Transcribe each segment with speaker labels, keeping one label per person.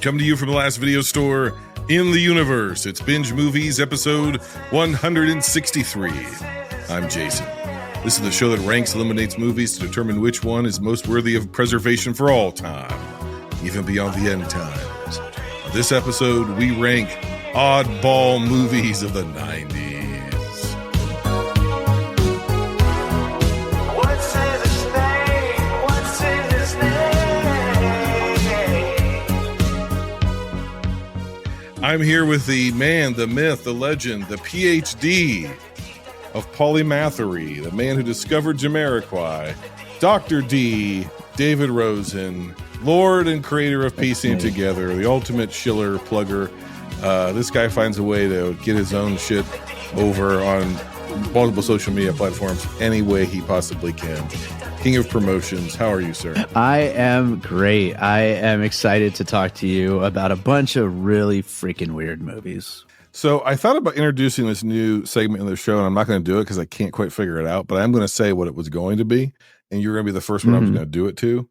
Speaker 1: Come to you from the last video store in the universe. It's Binge Movies, episode 163. I'm Jason. This is the show that ranks, eliminates movies to determine which one is most worthy of preservation for all time, even beyond the end times. On this episode, we rank oddball movies of the 90s. I'm here with the man, the myth, the legend, the PhD of polymathery, the man who discovered Jamiroquai, Dr. D, David Rosen, Lord and creator of Piecing Together, the ultimate Schiller plugger. This guy finds a way to get his own shit over on multiple social media platforms any way he possibly can. King of promotions. How are you, sir?
Speaker 2: I am great. I am excited to talk to you about a bunch of really freaking weird movies.
Speaker 1: So I thought about introducing this new segment in the show, and I'm not going to do it because I can't quite figure it out, but I'm going to say what it was going to be, and you're going to be the first one I was going to do it to.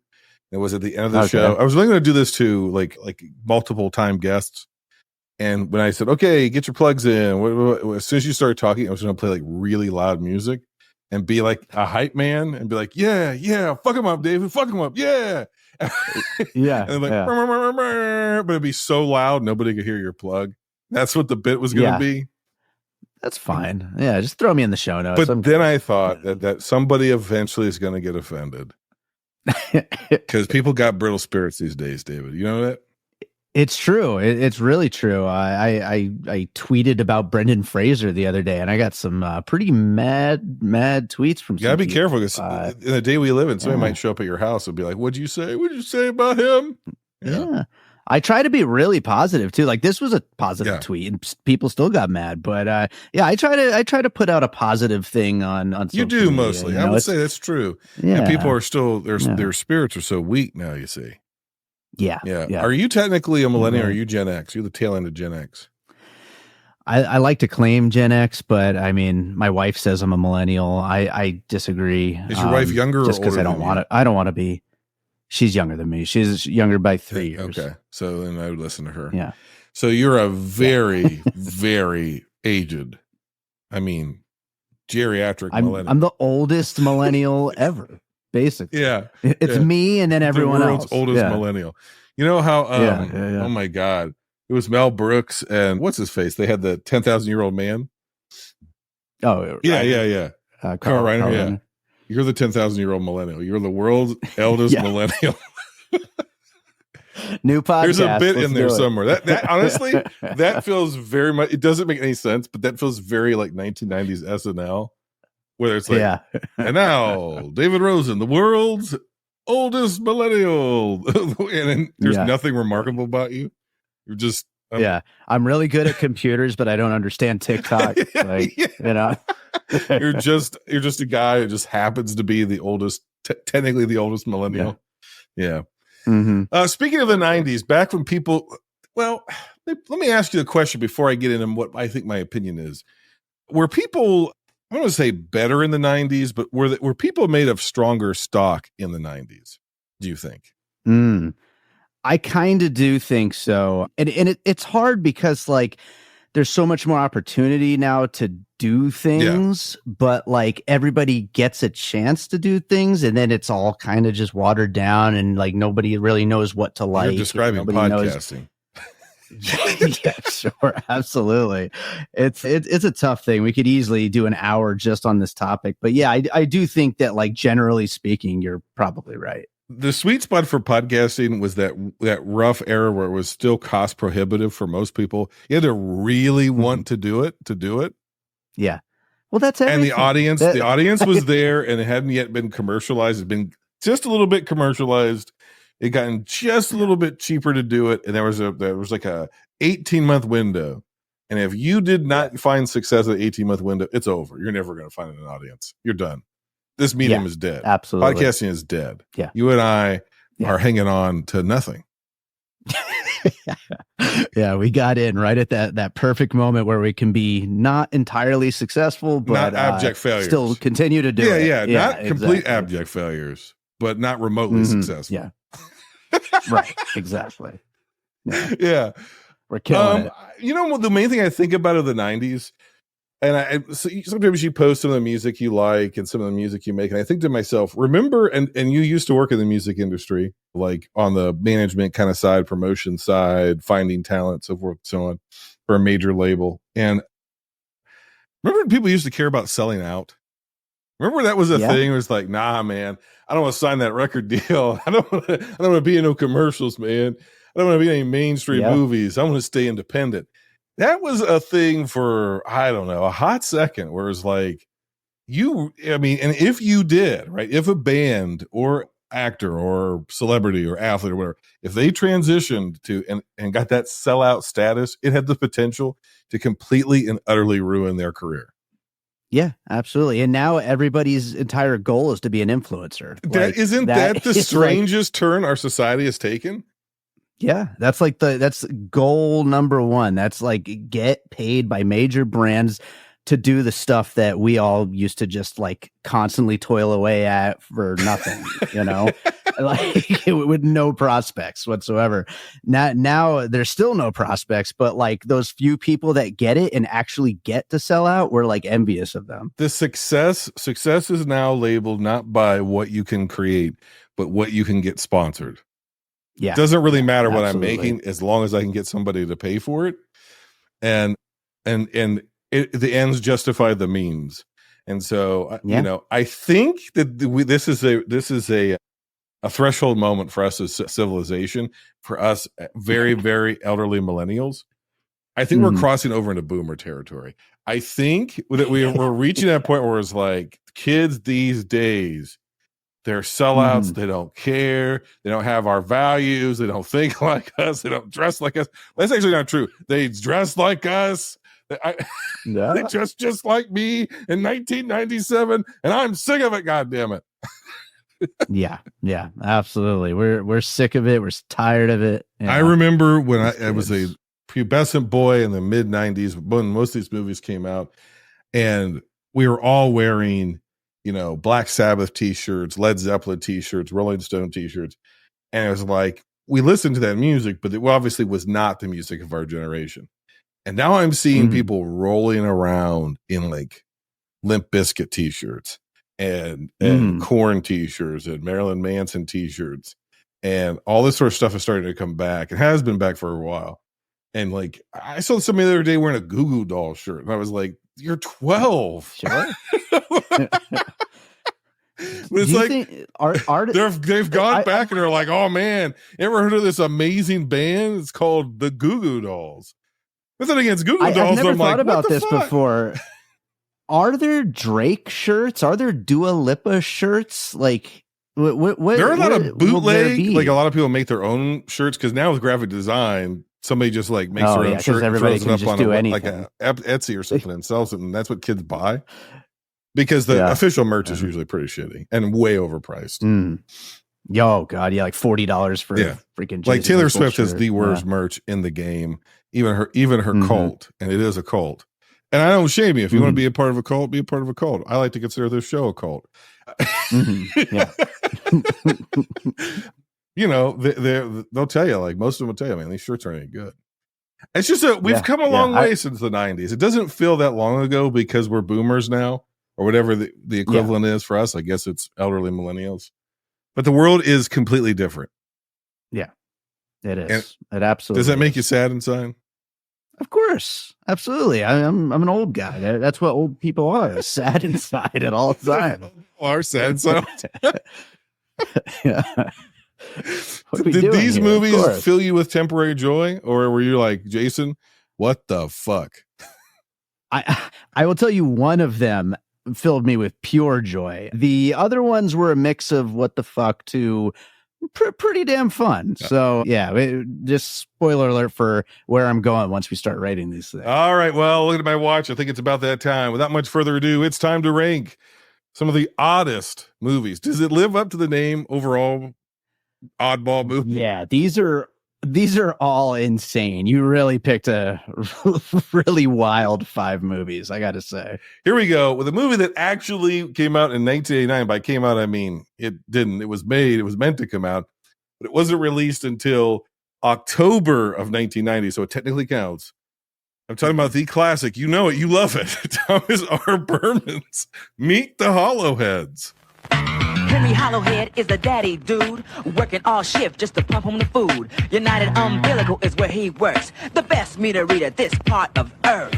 Speaker 1: It was at the end of the show. I was only going to do this to like multiple time guests, and when I said, okay, get your plugs in, as soon as you started talking, I was going to play like really loud music and be like a hype man and be like, yeah, fuck him up, David, fuck him up, yeah.
Speaker 2: Yeah.
Speaker 1: And like, but it'd be so loud, nobody could hear your plug. That's what the bit was going to be.
Speaker 2: That's fine. Yeah, just throw me in the show notes.
Speaker 1: But then I thought that somebody eventually is going to get offended. Because people got brittle spirits these days, David. You know that?
Speaker 2: It's true. It's really true. I tweeted about Brendan Fraser the other day, and I got some pretty mad tweets from.
Speaker 1: You gotta be careful because in the day we live in, somebody might show up at your house and be like, "What'd you say? What'd you say about him?"
Speaker 2: Yeah. I try to be really positive too. Like this was a positive tweet, and people still got mad. But I try to put out a positive thing on.
Speaker 1: You do media, mostly. You know? I would say that's true. Yeah. And people are still their spirits are so weak now. You see.
Speaker 2: Yeah.
Speaker 1: Are you technically a millennial or are you Gen X? You're the tail end of Gen X.
Speaker 2: I like to claim Gen X, but I mean, my wife says I'm a millennial. I disagree.
Speaker 1: Is your wife younger or
Speaker 2: just because I don't want to? I don't want to be. She's younger than me. She's younger by 3 years.
Speaker 1: Okay. So then I would listen to her.
Speaker 2: Yeah.
Speaker 1: So you're a very, very aged, I mean, geriatric millennial.
Speaker 2: I'm the oldest millennial ever. Basically, it's me and then everyone
Speaker 1: the world's
Speaker 2: else.
Speaker 1: Oldest millennial. You know how? Oh my God, it was Mel Brooks and what's his face? They had the 10,000-year-old man.
Speaker 2: Oh
Speaker 1: yeah. Carl Reiner. Yeah, you're the 10,000-year-old millennial. You're the world's eldest millennial.
Speaker 2: New podcast.
Speaker 1: There's a bit in there somewhere. That honestly, that feels very much. It doesn't make any sense, but that feels very like 1990s SNL. Whether it's like, and now David Rosen, the world's oldest millennial, and then there's nothing remarkable about you. You're just
Speaker 2: I'm really good at computers, but I don't understand TikTok. You know,
Speaker 1: you're just a guy who just happens to be the oldest, technically the oldest millennial. Yeah.
Speaker 2: Mm-hmm.
Speaker 1: Speaking of the 90s, back when people, well, let me ask you a question before I get into what I think my opinion is. Were people, I don't want to say better in the 90s, but were people made of stronger stock in the 90s, do you think?
Speaker 2: I kind of do think so. And it's hard because like there's so much more opportunity now to do things, but like everybody gets a chance to do things and then it's all kind of just watered down and like nobody really knows what to like.
Speaker 1: You're describing podcasting.
Speaker 2: Yeah, sure, absolutely. It's a tough thing. We could easily do an hour just on this topic, but yeah, I do think that like generally speaking, you're probably right.
Speaker 1: The sweet spot for podcasting was that rough era where it was still cost prohibitive for most people. You had to really want to do it.
Speaker 2: Yeah, well, that's everything.
Speaker 1: And the audience was there, and it hadn't yet been commercialized. It'd been just a little bit commercialized. It gotten just a little bit cheaper to do it, and there was like a 18-month window. And if you did not find success at the 18-month window, it's over. You're never going to find an audience. You're done. This medium is dead.
Speaker 2: Absolutely,
Speaker 1: podcasting is dead.
Speaker 2: Yeah,
Speaker 1: you and I are hanging on to nothing.
Speaker 2: Yeah, we got in right at that perfect moment where we can be not entirely successful, but
Speaker 1: not abject failures.
Speaker 2: Still continue to do it.
Speaker 1: Yeah, not complete abject failures, but not remotely successful.
Speaker 2: Yeah. Right, exactly.
Speaker 1: Yeah.
Speaker 2: We're killing it.
Speaker 1: The main thing I think about of the 90s, and so sometimes you post some of the music you like and some of the music you make, and I think to myself, remember, and you used to work in the music industry, like on the management kind of side, promotion side, finding talent, so forth, so on, for a major label. And remember when people used to care about selling out? Remember that was a thing? It was like, nah, man, I don't want to sign that record deal. I don't want to be in no commercials, man. I don't want to be in any mainstream movies. I want to stay independent. That was a thing for, I don't know, a hot second, where it's like, and if you did, right, if a band or actor or celebrity or athlete or whatever, if they transitioned to and got that sellout status, it had the potential to completely and utterly ruin their career.
Speaker 2: Yeah, absolutely. And now everybody's entire goal is to be an influencer.
Speaker 1: Isn't that the strangest turn our society has taken?
Speaker 2: Yeah, that's goal number one. That's like, get paid by major brands to do the stuff that we all used to just like constantly toil away at for nothing, like with no prospects whatsoever. Now there's still no prospects, but like those few people that get it and actually get to sell out, we're like envious of them.
Speaker 1: The success is now labeled not by what you can create, but what you can get sponsored. Yeah, it doesn't really matter what I'm making, as long as I can get somebody to pay for it, and the ends justify the means. And so, I think that this is a threshold moment for us as civilization, for us very, very elderly millennials. I think we're crossing over into boomer territory. I think that we're reaching that point where it's like, kids these days, they're sellouts. They don't care. They don't have our values. They don't think like us. They don't dress like us. That's actually not true. They dress like us. They dress just like me in 1997, and I'm sick of it. God damn it.
Speaker 2: Yeah, absolutely. We're sick of it. We're tired of it.
Speaker 1: I remember when I was a pubescent boy in the mid 90s when most of these movies came out, and we were all wearing, Black Sabbath t-shirts, Led Zeppelin t-shirts, Rolling Stone t-shirts. And it was like, we listened to that music, but it obviously was not the music of our generation. And now I'm seeing people rolling around in like Limp Bizkit t-shirts and Korn t-shirts and Marilyn Manson t-shirts, and all this sort of stuff is starting to come back. It has been back for a while. And like, I saw somebody the other day wearing a Goo Goo Doll shirt, and I was like, you're 12.
Speaker 2: Sure.
Speaker 1: But it's like they've gone back and they're like, oh man, you ever heard of this amazing band? It's called the Goo Goo Dolls. Nothing against Goo Goo Dolls.
Speaker 2: I've never
Speaker 1: I'm
Speaker 2: thought
Speaker 1: like,
Speaker 2: about this
Speaker 1: fuck?
Speaker 2: before. Are there Drake shirts? Are there Dua Lipa shirts? Like, what
Speaker 1: there are a lot of bootleg. Like, a lot of people make their own shirts, because now with graphic design, somebody just like makes their own shirt,
Speaker 2: everybody
Speaker 1: throws it up on
Speaker 2: like
Speaker 1: a Etsy or something, and sells it, and that's what kids buy. Because the official merch is usually pretty shitty and way overpriced.
Speaker 2: Yo, God, yeah, like $40 for freaking.
Speaker 1: Like Taylor Swift has the worst merch in the game. Even her cult, and it is a cult. And I don't shame you. If you want to be a part of a cult, be a part of a cult. I like to consider this show a cult. They'll tell you, like most of them will tell you, man, these shirts aren't any good. It's just that we've come a long way since the 90s. It doesn't feel that long ago because we're boomers now, or whatever the equivalent is for us. I guess it's elderly millennials. But the world is completely different.
Speaker 2: Yeah, it is. It absolutely
Speaker 1: does that make you sad inside?
Speaker 2: Of course, absolutely. I'm an old guy. That's what old people are. Sad inside at all times.
Speaker 1: Are sad inside.
Speaker 2: Yeah.
Speaker 1: Did these movies fill you with temporary joy, or were you like, Jason, what the fuck?
Speaker 2: I will tell you, one of them filled me with pure joy. The other ones were a mix of what the fuck to pretty damn fun. So just spoiler alert for where I'm going once we start rating these things.
Speaker 1: All right, well, look at my watch. I think it's about that time. Without much further ado, it's time to rank some of the oddest movies. Does it live up to the name overall? Oddball movie?
Speaker 2: Yeah, these are all insane. You really picked a really wild 5 movies, I gotta say.
Speaker 1: Here we go with a movie that actually came out in 1989. By came out, I mean it didn't. It was made. It was meant to come out, but it wasn't released until October of 1990, so it technically counts. I'm talking about the classic. You know it. You love it. Thomas R. Berman's Meet the Hollowheads.
Speaker 3: Henry Hollowhead is a daddy dude, working all shift just to pump home the food. United Umbilical is where he works, the best meter reader this part of Earth.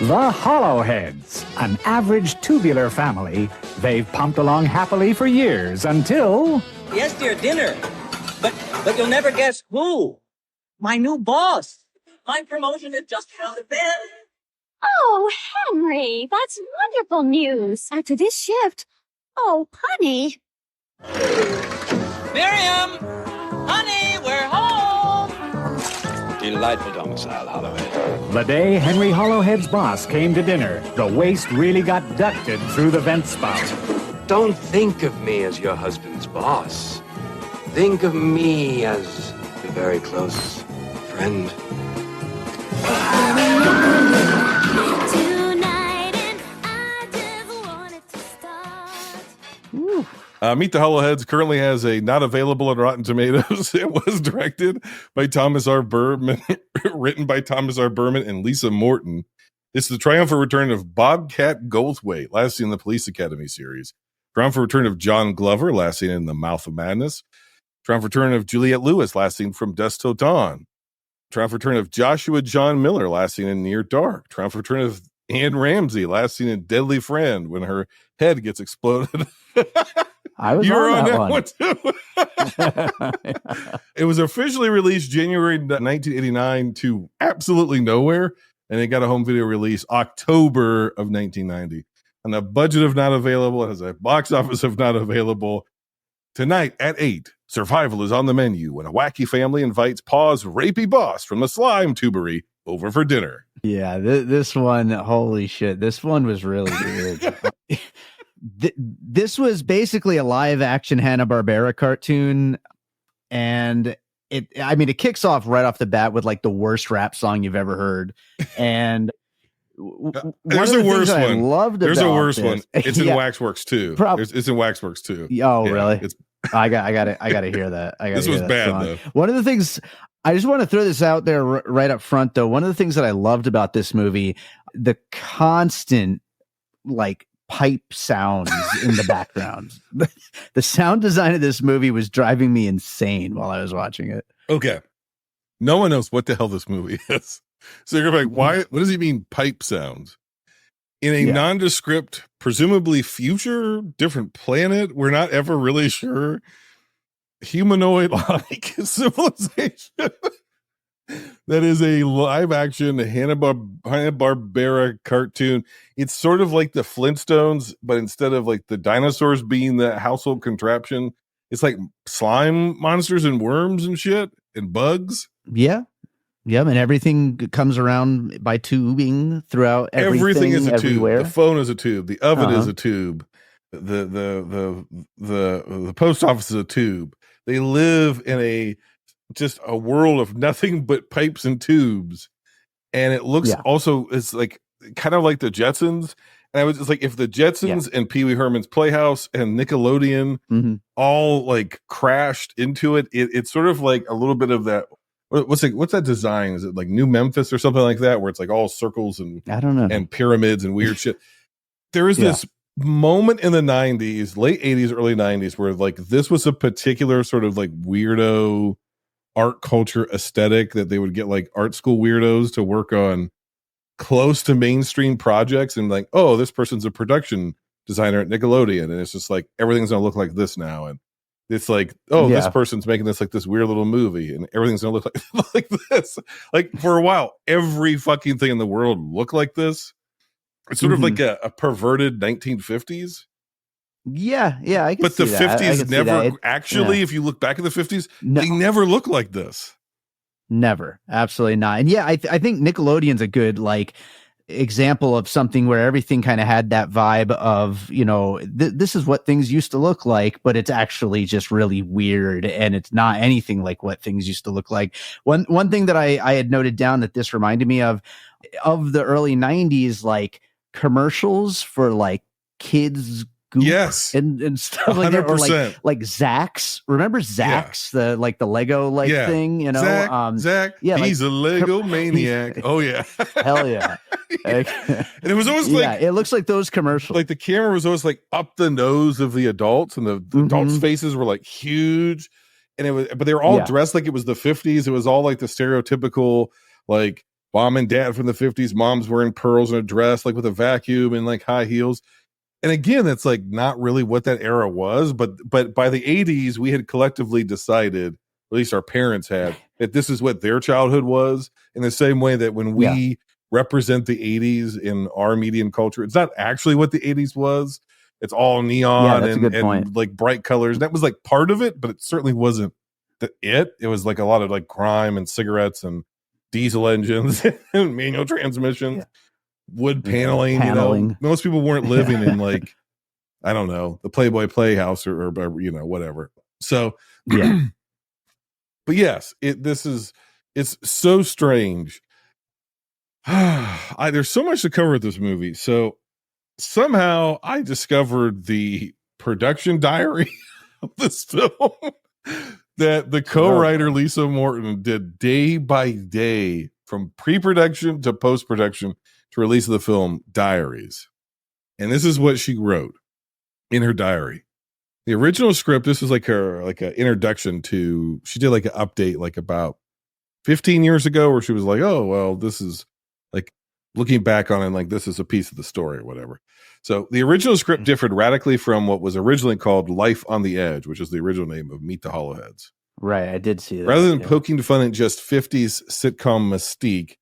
Speaker 4: The Hollowheads, an average tubular family. They've pumped along happily for years until...
Speaker 5: Yes, dear, dinner. But you'll never guess who. My new boss. My promotion is just around the bend.
Speaker 6: Oh, Henry, that's wonderful news. After this shift, oh, honey.
Speaker 5: Miriam! Honey, we're home!
Speaker 7: Delightful domicile, Hollowhead.
Speaker 4: The day Henry Hollowhead's boss came to dinner, the waste really got ducted through the vent spout.
Speaker 7: Don't think of me as your husband's boss. Think of me as a very close friend.
Speaker 1: Meet the Hollowheads currently has a not available on Rotten Tomatoes. It was directed by Thomas R. Berman, written by Thomas R. Berman and Lisa Morton. This is the triumphant return of Bobcat Goldthwait, last seen in the Police Academy series. Triumphant return of John Glover, last seen in The Mouth of Madness. Triumphant return of Juliette Lewis, last seen from Dusk Till Dawn. Triumphant return of Joshua John Miller, last seen in Near Dark. Triumphant return of Anne Ramsey, last seen in Deadly Friend, when her head gets exploded.
Speaker 2: I was on that one
Speaker 1: too. It was officially released January 1989 to absolutely nowhere, and it got a home video release October of 1990. And a budget of not available, it has a box office of not available. Tonight at 8, survival is on the menu when a wacky family invites Paw's rapey boss from the slime tubery over for dinner.
Speaker 2: Yeah, this one, holy shit, this one was really weird. This was basically a live action Hanna-Barbera cartoon, and it kicks off right off the bat with like the worst rap song you've ever heard. And
Speaker 1: there's a worse one.
Speaker 2: I loved
Speaker 1: there's a worse
Speaker 2: this,
Speaker 1: one. It's in Waxworks too. It's in Waxworks too.
Speaker 2: Oh,
Speaker 1: yeah,
Speaker 2: really? I got to hear that.
Speaker 1: This was bad
Speaker 2: song.
Speaker 1: though.
Speaker 2: One of the things I just want to throw this out there right up front, though. One of the things that I loved about this movie, the constant like pipe sounds in the background. The sound design of this movie was driving me insane while I was watching it.
Speaker 1: Okay. No one knows what the hell this movie is. So you're like, why? What does he mean pipe sounds? In a nondescript, presumably future, different planet, we're not ever really sure. Humanoid-like civilization that is a live-action Hanna-Barbera cartoon. It's sort of like the Flintstones, but instead of like the dinosaurs being the household contraption, it's like slime monsters and worms and shit and bugs.
Speaker 2: Yeah. Yeah, and everything comes around by tubing throughout everything
Speaker 1: is a
Speaker 2: everywhere.
Speaker 1: Tube. The phone is a tube. The oven is a tube. The post office is a tube. They live in just a world of nothing but pipes and tubes. And it looks it's like kind of like the Jetsons. And I was just like, if the Jetsons and Pee Wee Herman's Playhouse and Nickelodeon all like crashed into it, it's sort of like a little bit of that. What's that design? Is it like New Memphis or something like that, where it's like all circles and
Speaker 2: I don't know,
Speaker 1: and pyramids and weird shit? There is this moment in the 90s, late 80s, early 90s, where like this was a particular sort of like weirdo art culture aesthetic that they would get like art school weirdos to work on close to mainstream projects, and like, oh, this person's a production designer at Nickelodeon, and it's just like everything's gonna look like this now, and it's like, oh, this person's making this like this weird little movie, and everything's gonna look like this. Like for a while, every fucking thing in the world looked like this. It's sort of like a perverted 1950s.
Speaker 2: Yeah, I can
Speaker 1: but
Speaker 2: see
Speaker 1: the
Speaker 2: that.
Speaker 1: 50s never actually, if you look back at the 50s, they never look like this.
Speaker 2: Never, absolutely not. And I think Nickelodeon's a good like example of something where everything kind of had that vibe of, you know, this is what things used to look like, but it's actually just really weird, and it's not anything like what things used to look like. One thing that I had noted down that this reminded me of the early 90s, like commercials for like kids goop
Speaker 1: Yes.
Speaker 2: and stuff like that, or
Speaker 1: 100%.
Speaker 2: like Zax. Remember Zax, the Lego thing, you know?
Speaker 1: Zach,
Speaker 2: yeah,
Speaker 1: he's a Lego maniac. Oh yeah.
Speaker 2: Hell yeah.
Speaker 1: And it was always like,
Speaker 2: it looks like those commercials.
Speaker 1: like the camera was always like up the nose of the adults, and the adults' faces were like huge, and but they were all dressed like it was the 50s. It was all like the stereotypical like mom and dad from the 50s. Mom's wearing pearls and a dress, like with a vacuum and like high heels. And again, that's like not really what that era was, but by the 80s, we had collectively decided, at least our parents had, that this is what their childhood was. In the same way that when we represent the 80s in our media and culture, it's not actually what the 80s was. It's all neon and like bright colors. That was like part of it, but it certainly wasn't it. It was like a lot of like crime and cigarettes and diesel engines and manual transmissions. Wood paneling, you know, most people weren't living in like, I don't know, the Playboy Playhouse or you know, whatever. So, but yes, it's so strange. There's so much to cover with this movie. So somehow I discovered the production diary of this film that the co-writer Lisa Morton did day by day from pre-production to post-production to release of the film diaries. And this is what she wrote in her diary. The original script, this was like her like an introduction to, she did like an update like about 15 years ago where she was like, oh, well, this is like looking back on it, like this is a piece of the story or whatever. So the original script differed radically from what was originally called Life on the Edge, which is the original name of Meet the Hollowheads.
Speaker 2: Right, I did see that.
Speaker 1: Rather than poking fun at just 50s sitcom mystique,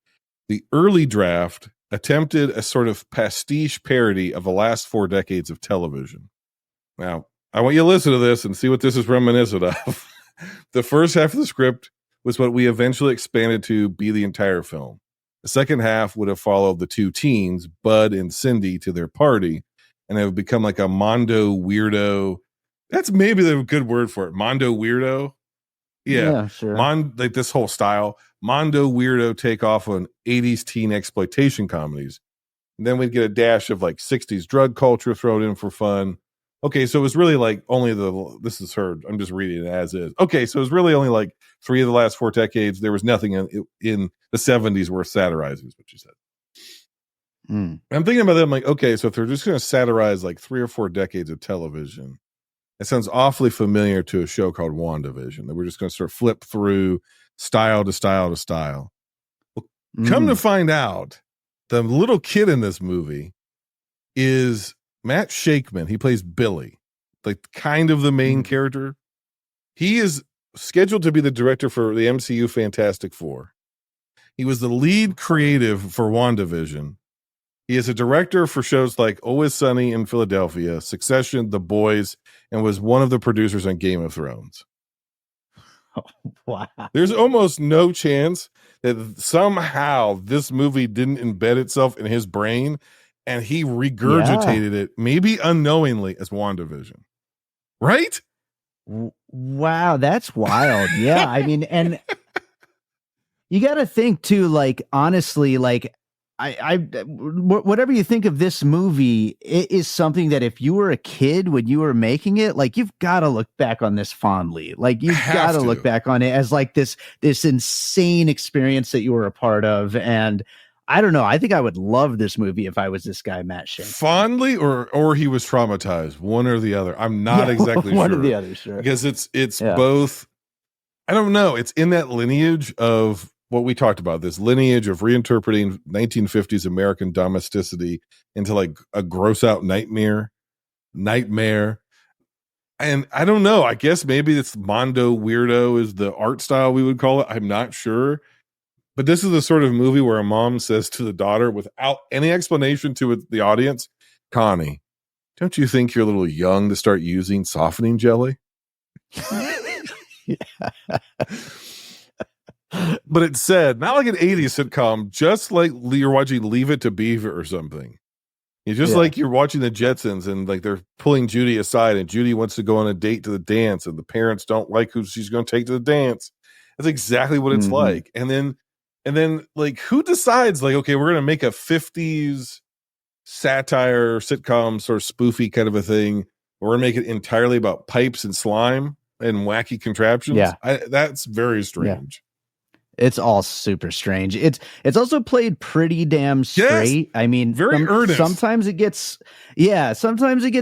Speaker 1: the early draft attempted a sort of pastiche parody of the last 4 decades of television. Now, I want you to listen to this and see what this is reminiscent of. The first half of the script was what we eventually expanded to be the entire film. The second half would have followed the 2 teens, Bud and Cindy, to their party, and it would become like a Mondo weirdo. That's maybe the good word for it. Mondo weirdo. Yeah,
Speaker 2: sure.
Speaker 1: Like this whole style, Mondo weirdo takeoff on 80s teen exploitation comedies. And then we'd get a dash of like 60s drug culture thrown in for fun. Okay, so it was really like only this is her, I'm just reading it as is. Okay, so it was really only like 3 of the last 4 decades. There was nothing in the 70s worth satirizing, is what you said. I'm thinking about that. I'm like, okay, so if they're just going to satirize like 3 or 4 decades of television, it sounds awfully familiar to a show called WandaVision, that we're just going to sort of flip through style to style to style. Well, come to find out, the little kid in this movie is Matt Shakeman. He plays Billy, like kind of the main character. He is scheduled to be the director for the MCU Fantastic Four. He was the lead creative for WandaVision. He is a director for shows like Always Sunny in Philadelphia, Succession, The Boys, and was one of the producers on Game of Thrones.
Speaker 2: Oh, wow.
Speaker 1: There's almost no chance that somehow this movie didn't embed itself in his brain and he regurgitated it, maybe unknowingly, as WandaVision. Right?
Speaker 2: Wow, that's wild. Yeah, I mean, and you got to think too, like, honestly, like, whatever you think of this movie, it is something that if you were a kid when you were making it, like, you've got to look back on this fondly. Like, you've got to look back on it as like this insane experience that you were a part of. And I don't know, I think I would love this movie if I was this guy, Matt Shane.
Speaker 1: Fondly, or he was traumatized, one or the other. I'm not exactly sure.
Speaker 2: One or the other, sure.
Speaker 1: Because it's both. I don't know. It's in that lineage of what we talked about, this lineage of reinterpreting 1950s American domesticity into like a gross out nightmare. And I don't know, I guess maybe it's Mondo weirdo is the art style we would call it. I'm not sure. But this is the sort of movie where a mom says to the daughter without any explanation to the audience, Connie, don't you think you're a little young to start using softening jelly? But it said, not like an 80s sitcom, just like you're watching Leave It to Beaver or something. It's just like you're watching the Jetsons and like they're pulling Judy aside and Judy wants to go on a date to the dance and the parents don't like who she's going to take to the dance. That's exactly what it's like. And then like who decides like, okay, we're going to make a 50s satire, sitcom, sort of spoofy kind of a thing. We're going to make it entirely about pipes and slime and wacky contraptions.
Speaker 2: Yeah.
Speaker 1: That's very strange.
Speaker 2: It's all super strange. It's also played pretty damn straight. I mean,
Speaker 1: very earnest.
Speaker 2: Sometimes it gets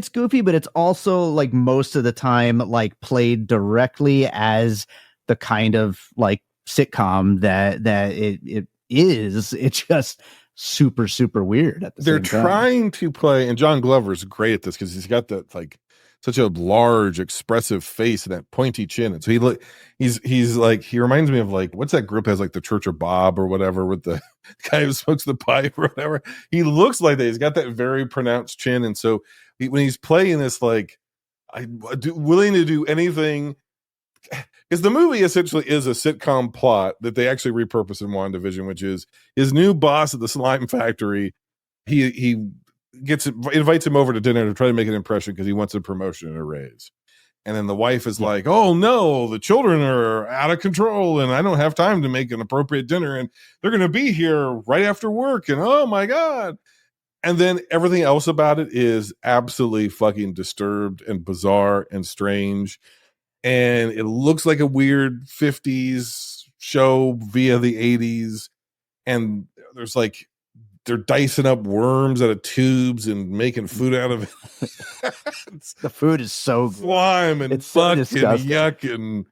Speaker 2: goofy, but it's also like most of the time like played directly as the kind of like sitcom that it is. It's just super, super weird at the
Speaker 1: They're
Speaker 2: same time.
Speaker 1: trying to play, and John Glover's great at this because he's got that like such a large, expressive face and that pointy chin. And so he's like, he reminds me of like, what's that group has like the Church of Bob or whatever with the guy who smokes the pipe or whatever. He looks like that. He's got that very pronounced chin. And so when he's playing this, like, willing to do anything, because the movie essentially is a sitcom plot that they actually repurpose in WandaVision, which is his new boss at the slime factory. He invites him over to dinner to try to make an impression because he wants a promotion and a raise. And then the wife is like, oh no, the children are out of control and I don't have time to make an appropriate dinner and they're going to be here right after work. And oh my God. And then everything else about it is absolutely fucking disturbed and bizarre and strange. And it looks like a weird 50s show via the 80s. And there's like, they're dicing up worms out of tubes and making food out of it.
Speaker 2: The food is so
Speaker 1: slime and
Speaker 2: it's so
Speaker 1: fuck and
Speaker 2: disgusting.
Speaker 1: yuck, and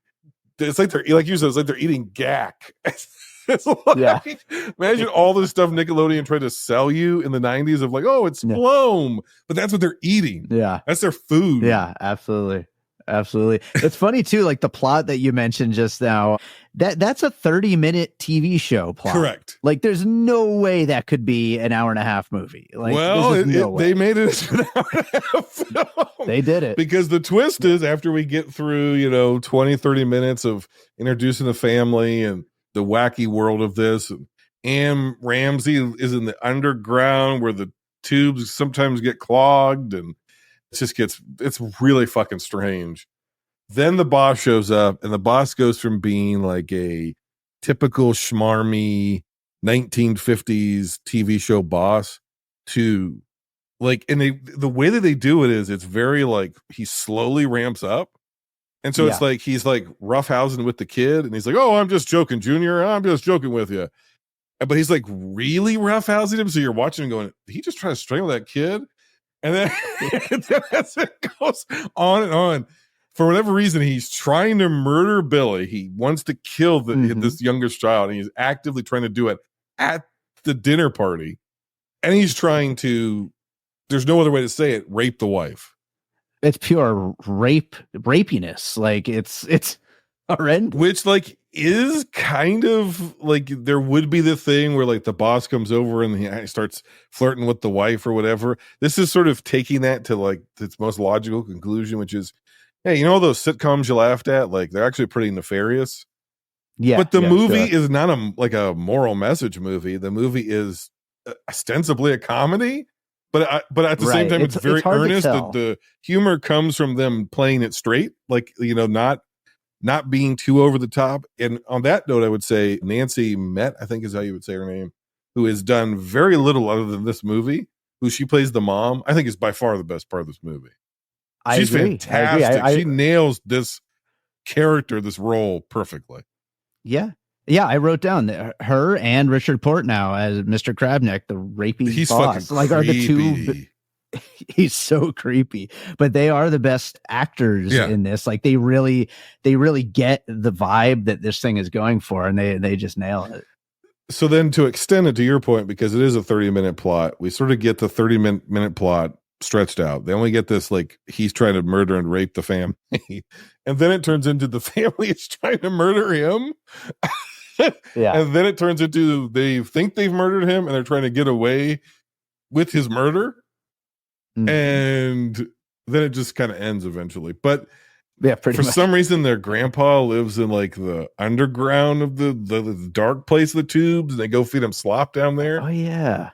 Speaker 1: it's like they're, like you said, it's like they're eating gack. It's like, imagine all the stuff Nickelodeon tried to sell you in the 90s of like, oh, it's Floam, but that's what they're eating.
Speaker 2: Yeah,
Speaker 1: that's their food.
Speaker 2: Yeah, absolutely. It's funny too, like the plot that you mentioned just now, that's a 30-minute TV show plot.
Speaker 1: Correct.
Speaker 2: Like there's no way that could be an hour and a half movie. Like,
Speaker 1: well, they made it an hour and a half film.
Speaker 2: They did it.
Speaker 1: Because the twist is after we get through, 20, 30 minutes of introducing the family and the wacky world of this, and Anne Ramsey is in the underground where the tubes sometimes get clogged, and it's really fucking strange. Then the boss shows up, and the boss goes from being like a typical schmarmy 1950s TV show boss to like, and the way that they do it is it's very like he slowly ramps up. And so it's like he's like roughhousing with the kid, and he's like, "Oh, I'm just joking, Junior. I'm just joking with you." But he's like really roughhousing him, so you're watching him going, "Did he just try to strangle that kid?" And then, as it goes on and on, for whatever reason, he's trying to murder Billy. He wants to kill this youngest child, and he's actively trying to do it at the dinner party. And he's trying to, there's no other way to say it, rape the wife.
Speaker 2: It's pure rapiness. Like it's horrendous.
Speaker 1: Which like is kind of like there would be the thing where like the boss comes over and he starts flirting with the wife or whatever. This is sort of taking that to like its most logical conclusion, which is, hey, you know those sitcoms you laughed at? Like they're actually pretty nefarious.
Speaker 2: Yeah.
Speaker 1: But the movie is not a moral message movie. The movie is ostensibly a comedy. But at the same time, it's very earnest. The humor comes from them playing it straight, like, not being too over the top. And on that note, I would say Nancy Met, I think is how you would say her name, who has done very little other than this movie, who she plays the mom, I think is by far the best part of this movie. She's fantastic. She nails this character, this role perfectly.
Speaker 2: Yeah. Yeah, I wrote down her and Richard Portnow as Mr. Crabneck, the rapey boss. Like, are the two? He's so creepy, but they are the best actors in this. Like, they really get the vibe that this thing is going for, and they just nail it.
Speaker 1: So then, to extend it to your point, because it is a 30-minute plot, we sort of get the 30-minute plot stretched out. They only get this like he's trying to murder and rape the family, and then it turns into the family is trying to murder him. And then it turns into they think they've murdered him and they're trying to get away with his murder. And then it just kind of ends eventually. But for some reason their grandpa lives in like the underground of the dark place of the tubes, and they go feed him slop down there.
Speaker 2: Oh yeah,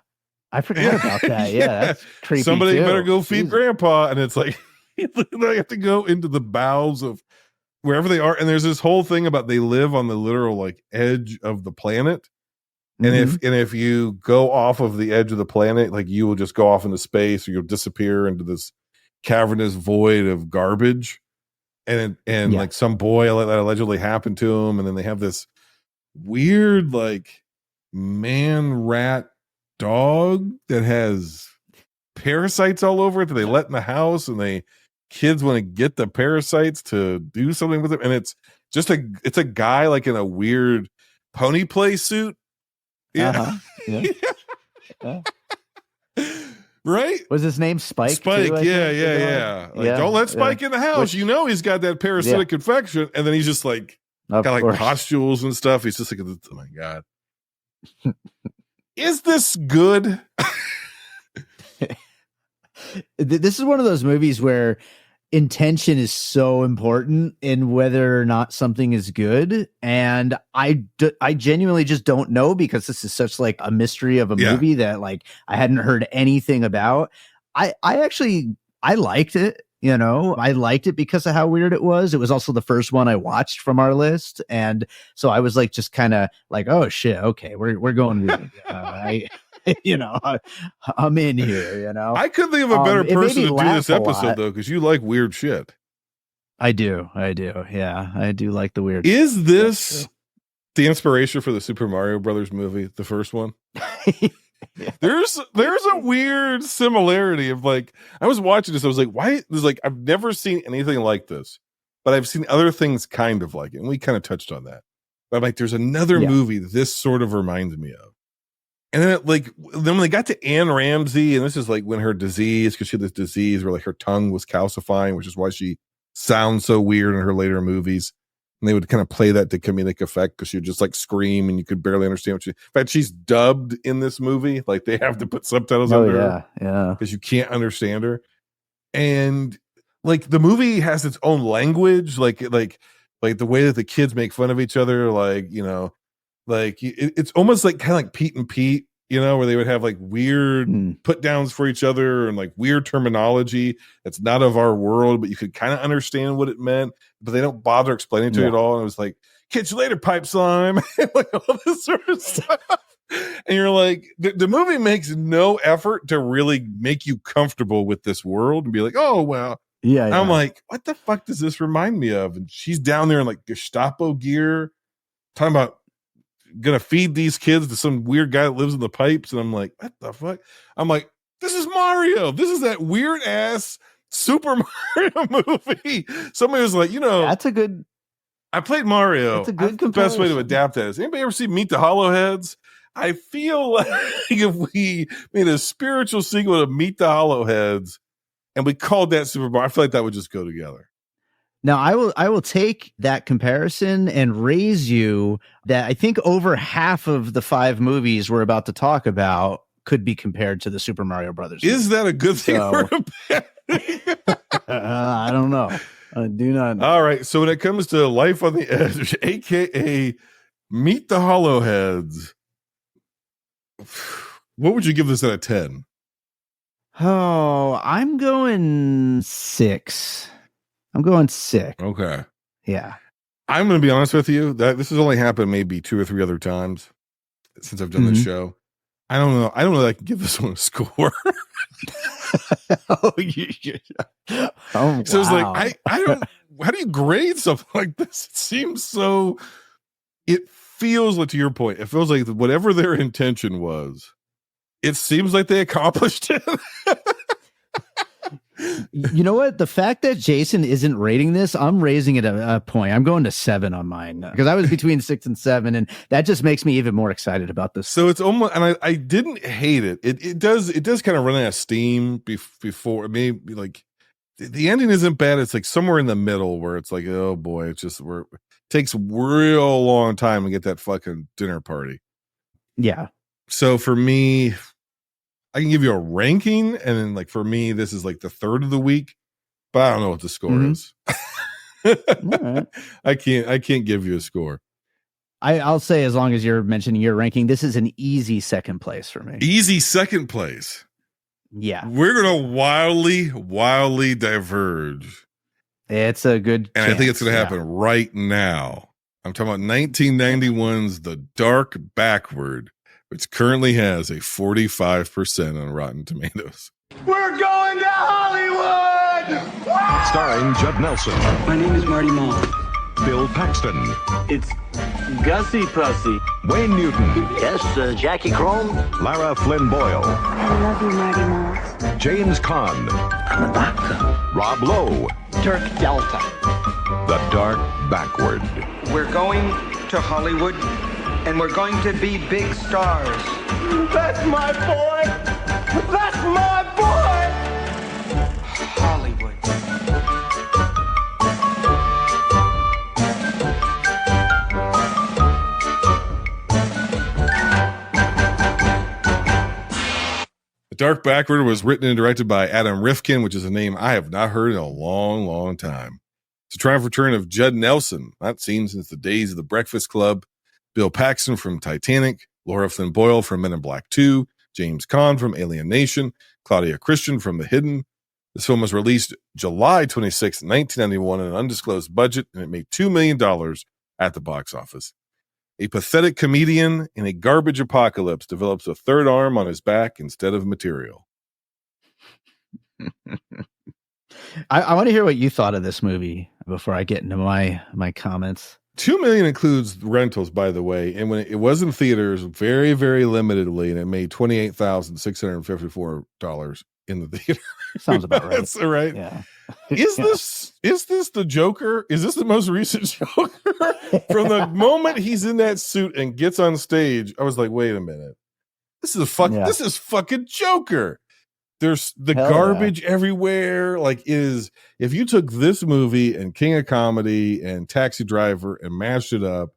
Speaker 2: I forgot about that. That's creepy.
Speaker 1: Somebody better go feed grandpa. And it's like they have to go into the bowels of wherever they are, and there's this whole thing about they live on the literal like edge of the planet, And if you go off of the edge of the planet, like you will just go off into space, or you'll disappear into this cavernous void of garbage. And like some boy that allegedly happened to him, and then they have this weird like man rat dog that has parasites all over it that they let in the house, and kids want to get the parasites to do something with it, and it's a guy like in a weird pony play suit. Yeah.
Speaker 2: Yeah.
Speaker 1: Right?
Speaker 2: Was his name Spike?
Speaker 1: Spike,
Speaker 2: too,
Speaker 1: yeah. Like, don't let Spike in the house. He's got that parasitic infection, and then he's just like got like pustules and stuff. He's just like, oh my God. Is this good?
Speaker 2: This is one of those movies where intention is so important in whether or not something is good, and I genuinely just don't know, because this is such like a mystery of a movie that like I hadn't heard anything about. I liked it. I liked it because of how weird it was. It was also the first one I watched from our list, and so I was like just kind of like, oh shit, okay, we're going weird. I'm in here.
Speaker 1: I couldn't think of a better person to do this episode though, because you like weird shit.
Speaker 2: I do. Yeah, I do like the weird.
Speaker 1: Is this the inspiration for the Super Mario Brothers movie, the first one? There's a weird similarity of like, I was watching this, I was like, why? There's like, I've never seen anything like this, but I've seen other things kind of like it, and we kind of touched on that. But I'm like, there's another movie this sort of reminds me of. And then then when they got to Anne Ramsey, and this is like when her disease, because she had this disease where like her tongue was calcifying, which is why she sounds so weird in her later movies. And they would kind of play that to comedic effect, because she would just like scream and you could barely understand what in fact, she's dubbed in this movie. Like they have to put subtitles under her.
Speaker 2: Yeah.
Speaker 1: Because you can't understand her. And like the movie has its own language, like the way that the kids make fun of each other, like, like it's almost like kind of like Pete and Pete, where they would have like weird put downs for each other and like weird terminology that's not of our world, but you could kind of understand what it meant, but they don't bother explaining to you at all. And it was like, catch you later, pipe slime, and like all this sort of stuff. And you're like, the movie makes no effort to really make you comfortable with this world and be like, oh, well. Yeah. I'm like, what the fuck does this remind me of? And she's down there in like Gestapo gear talking about gonna feed these kids to some weird guy that lives in the pipes, and I'm like, what the fuck? I'm like, this is Mario. This is that weird ass Super Mario movie. Somebody was like,
Speaker 2: that's a good.
Speaker 1: I played Mario.
Speaker 2: That's a good
Speaker 1: the best way to adapt that is. Anybody ever see Meet the Hollowheads? I feel like if we made a spiritual sequel to Meet the Hollowheads and we called that Super Mario, I feel like that would just go together.
Speaker 2: Now, I will take that comparison and raise you that I think over half of the 5 movies we're about to talk about could be compared to the Super Mario Brothers.
Speaker 1: Is that a good thing or a bad thing?
Speaker 2: I don't know. I do not know.
Speaker 1: All right. So when it comes to Life on the Edge, aka Meet the Hollowheads, what would you give this out of 10?
Speaker 2: Oh, I'm going 6. I'm going 6.
Speaker 1: Okay.
Speaker 2: Yeah.
Speaker 1: I'm going to be honest with you that this has only happened maybe 2 or 3 other times since I've done this show. I don't know. I don't know that I can give this one a score.
Speaker 2: Oh,
Speaker 1: so it's like, I don't, how do you grade something like this? It feels like, to your point, it feels like whatever their intention was, it seems like they accomplished it.
Speaker 2: You know what? The fact that Jason isn't rating this, I'm raising it a point. I'm going to 7 on mine because I was between 6 and 7, and that just makes me even more excited about this.
Speaker 1: So it's almost, and I didn't hate it. It does kind of run out of steam before. Maybe like the ending isn't bad. It's like somewhere in the middle where it's like, oh boy, it takes a real long time to get that fucking dinner party.
Speaker 2: Yeah. So
Speaker 1: for me, I can give you a ranking, and then like for me, this is like the 3rd of the week, but I don't know what the score is. Right. I can't give you a score.
Speaker 2: I'll say, as long as you're mentioning your ranking, this is an easy 2nd place for me.
Speaker 1: Easy 2nd place.
Speaker 2: Yeah.
Speaker 1: We're gonna wildly diverge.
Speaker 2: It's a good
Speaker 1: and
Speaker 2: chance,
Speaker 1: I think it's gonna happen right now. I'm talking about 1991's The Dark Backward. which currently has a 45% on Rotten Tomatoes.
Speaker 8: We're going to Hollywood!
Speaker 9: Starring Judd Nelson,
Speaker 10: My name is Marty Mull.
Speaker 9: Bill Paxton,
Speaker 10: It's Gussie Pussy.
Speaker 9: Wayne Newton,
Speaker 10: Yes, Jackie Chrome.
Speaker 9: Lara Flynn Boyle,
Speaker 6: I love you, Marty Moss.
Speaker 9: James Caan,
Speaker 10: I'm a doctor.
Speaker 9: Rob Lowe,
Speaker 10: Turk Delta.
Speaker 9: The Dark Backward.
Speaker 11: We're going to Hollywood, and we're going to be big stars.
Speaker 8: That's my boy! That's my boy!
Speaker 11: Hollywood.
Speaker 1: The Dark Backward was written and directed by Adam Rifkin, which is a name I have not heard in a long, long time. It's a triumphant return of Judd Nelson, not seen since the days of The Breakfast Club, Bill Paxton from Titanic, Laura Flynn Boyle from Men in Black 2, James Caan from Alien Nation, Claudia Christian from The Hidden. This film was released July 26, 1991 on an undisclosed budget, and it made $2 million at the box office. A pathetic comedian in a garbage apocalypse develops a third arm on his back instead of material.
Speaker 2: I want to hear what you thought of this movie before I get into my comments.
Speaker 1: $2 million includes rentals, by the way, and when it was in theaters, very, very limitedly, and it made $28,654 in the theater.
Speaker 2: Sounds about right.
Speaker 1: That's right.
Speaker 2: Yeah.
Speaker 1: Is this the Joker? Is this the most recent Joker? From the moment he's in that suit and gets on stage, I was like, wait a minute. This is fucking Joker. There's the garbage everywhere. Like, if you took this movie and King of Comedy and Taxi Driver and mashed it up,